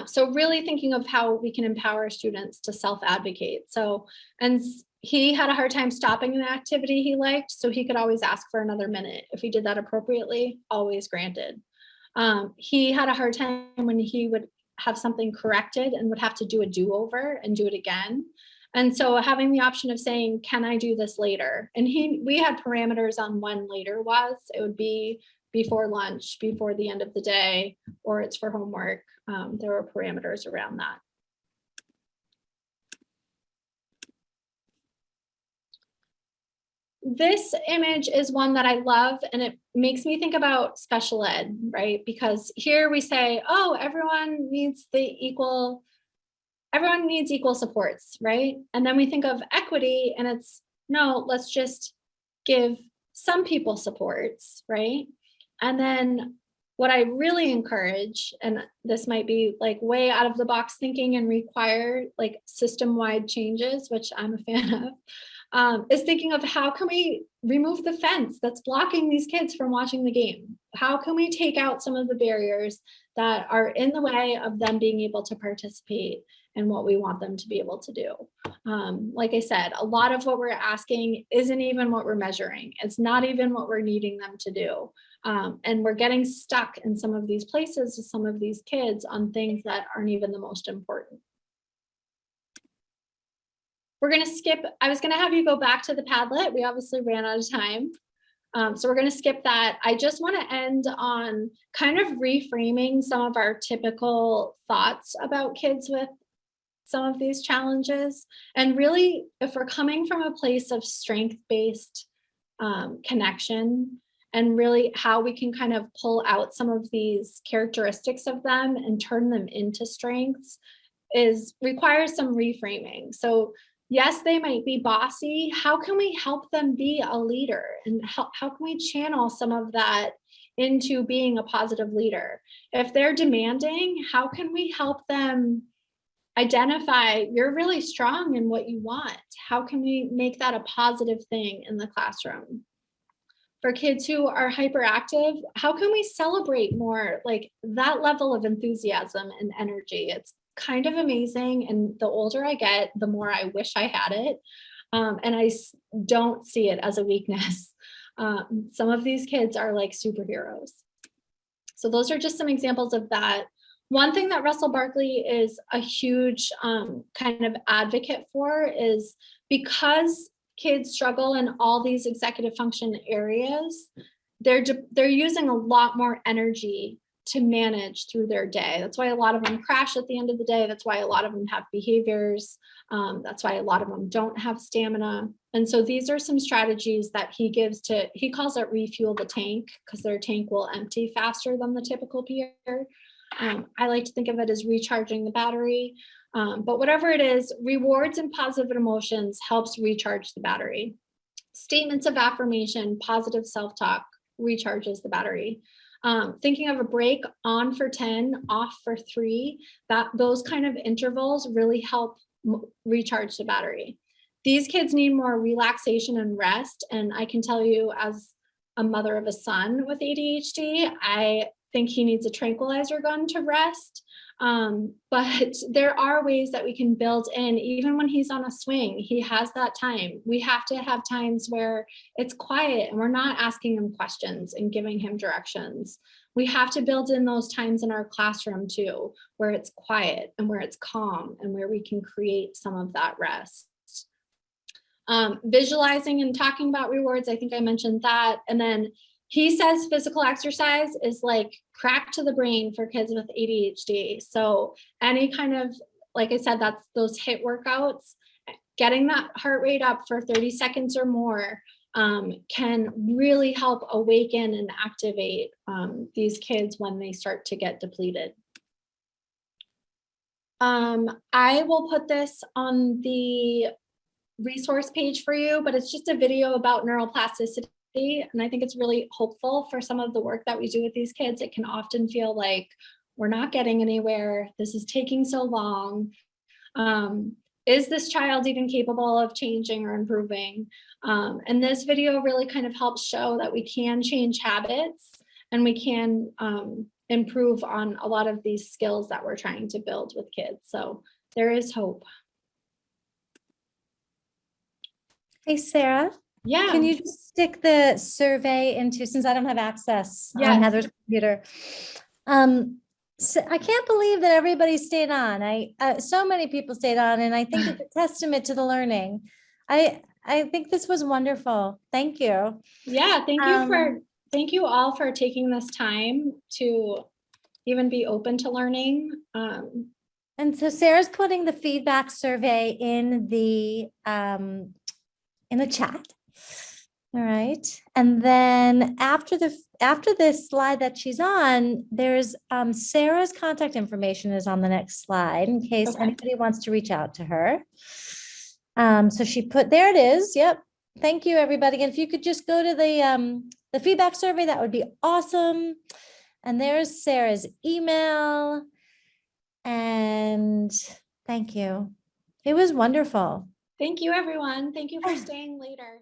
So really thinking of how we can empower students to self-advocate. And he had a hard time stopping an activity he liked, so he could always ask for another minute. If he did that appropriately, always granted. He had a hard time when he would have something corrected and would have to do a do-over and do it again. And so having the option of saying, can I do this later? And we had parameters on when later was. It would be before lunch, before the end of the day, or it's for homework. There were parameters around that. this image is one that I love, and it makes me think about special ed, right? Because here we say, oh, everyone needs equal supports, right? And then we think of equity, and it's, no, let's just give some people supports, right? And then what I really encourage, and this might be like way out of the box thinking and require like system-wide changes, which I'm a fan of, is thinking of how can we remove the fence that's blocking these kids from watching the game? How can we take out some of the barriers that are in the way of them being able to participate in what we want them to be able to do? Like I said, a lot of what we're asking isn't even what we're measuring. It's not even what we're needing them to do. And we're getting stuck in some of these places with some of these kids on things that aren't even the most important. We're going to skip, I was going to have you go back to the Padlet. We obviously ran out of time. So we're going to skip that. I just want to end on kind of reframing some of our typical thoughts about kids with some of these challenges. And really, if we're coming from a place of strength-based connection, and really how we can kind of pull out some of these characteristics of them and turn them into strengths requires some reframing. So yes, they might be bossy. How can we help them be a leader? And how can we channel some of that into being a positive leader? If they're demanding, how can we help them identify you're really strong in what you want? How can we make that a positive thing in the classroom? For kids who are hyperactive, how can we celebrate more like that level of enthusiasm and energy? It's kind of amazing. And the older I get, the more I wish I had it. And I don't see it as a weakness. Some of these kids are like superheroes. So those are just some examples of that. One thing that Russell Barkley is a huge kind of advocate for is because kids struggle in all these executive function areas, they're using a lot more energy to manage through their day. That's why a lot of them crash at the end of the day. That's why a lot of them have behaviors. That's why a lot of them don't have stamina. And so these are some strategies that he gives he calls it refuel the tank, because their tank will empty faster than the typical peer. I like to think of it as recharging the battery. But whatever it is, rewards and positive emotions helps recharge the battery. Statements of affirmation, positive self-talk recharges the battery. Thinking of a break on for 10, off for 3, those kind of intervals really help recharge the battery. These kids need more relaxation and rest. And I can tell you, as a mother of a son with ADHD, I think he needs a tranquilizer gun to rest. But there are ways that we can build in, even when he's on a swing, he has that time. We have to have times where it's quiet and we're not asking him questions and giving him directions. We have to build in those times in our classroom too, where it's quiet and where it's calm and where we can create some of that rest. Visualizing and talking about rewards, I think I mentioned that. And then he says physical exercise is like crack to the brain for kids with ADHD. So any kind of, like I said, that's those HIIT workouts, getting that heart rate up for 30 seconds or more can really help awaken and activate these kids when they start to get depleted. I will put this on the resource page for you, but it's just a video about neuroplasticity. And I think it's really hopeful for some of the work that we do with these kids. It can often feel like we're not getting anywhere. This is taking so long. Is this child even capable of changing or improving? And this video really kind of helps show that we can change habits and we can improve on a lot of these skills that we're trying to build with kids. So there is hope. Hey, Sarah. Yeah. Can you just stick the survey into, since I don't have access on Yes. Heather's computer? So I can't believe that everybody stayed on. So many people stayed on, and I think it's a testament to the learning. I think this was wonderful. Thank you. Yeah, thank you all for taking this time to even be open to learning. And so Sarah's putting the feedback survey in the chat. All right. And then after this slide that she's on, there's Sarah's contact information is on the next slide in case Okay. anybody wants to reach out to her. So she put, there it is. Yep. Thank you, everybody. And if you could just go to the feedback survey, that would be awesome. And there's Sarah's email. And thank you. It was wonderful. Thank you, everyone. Thank you for staying later.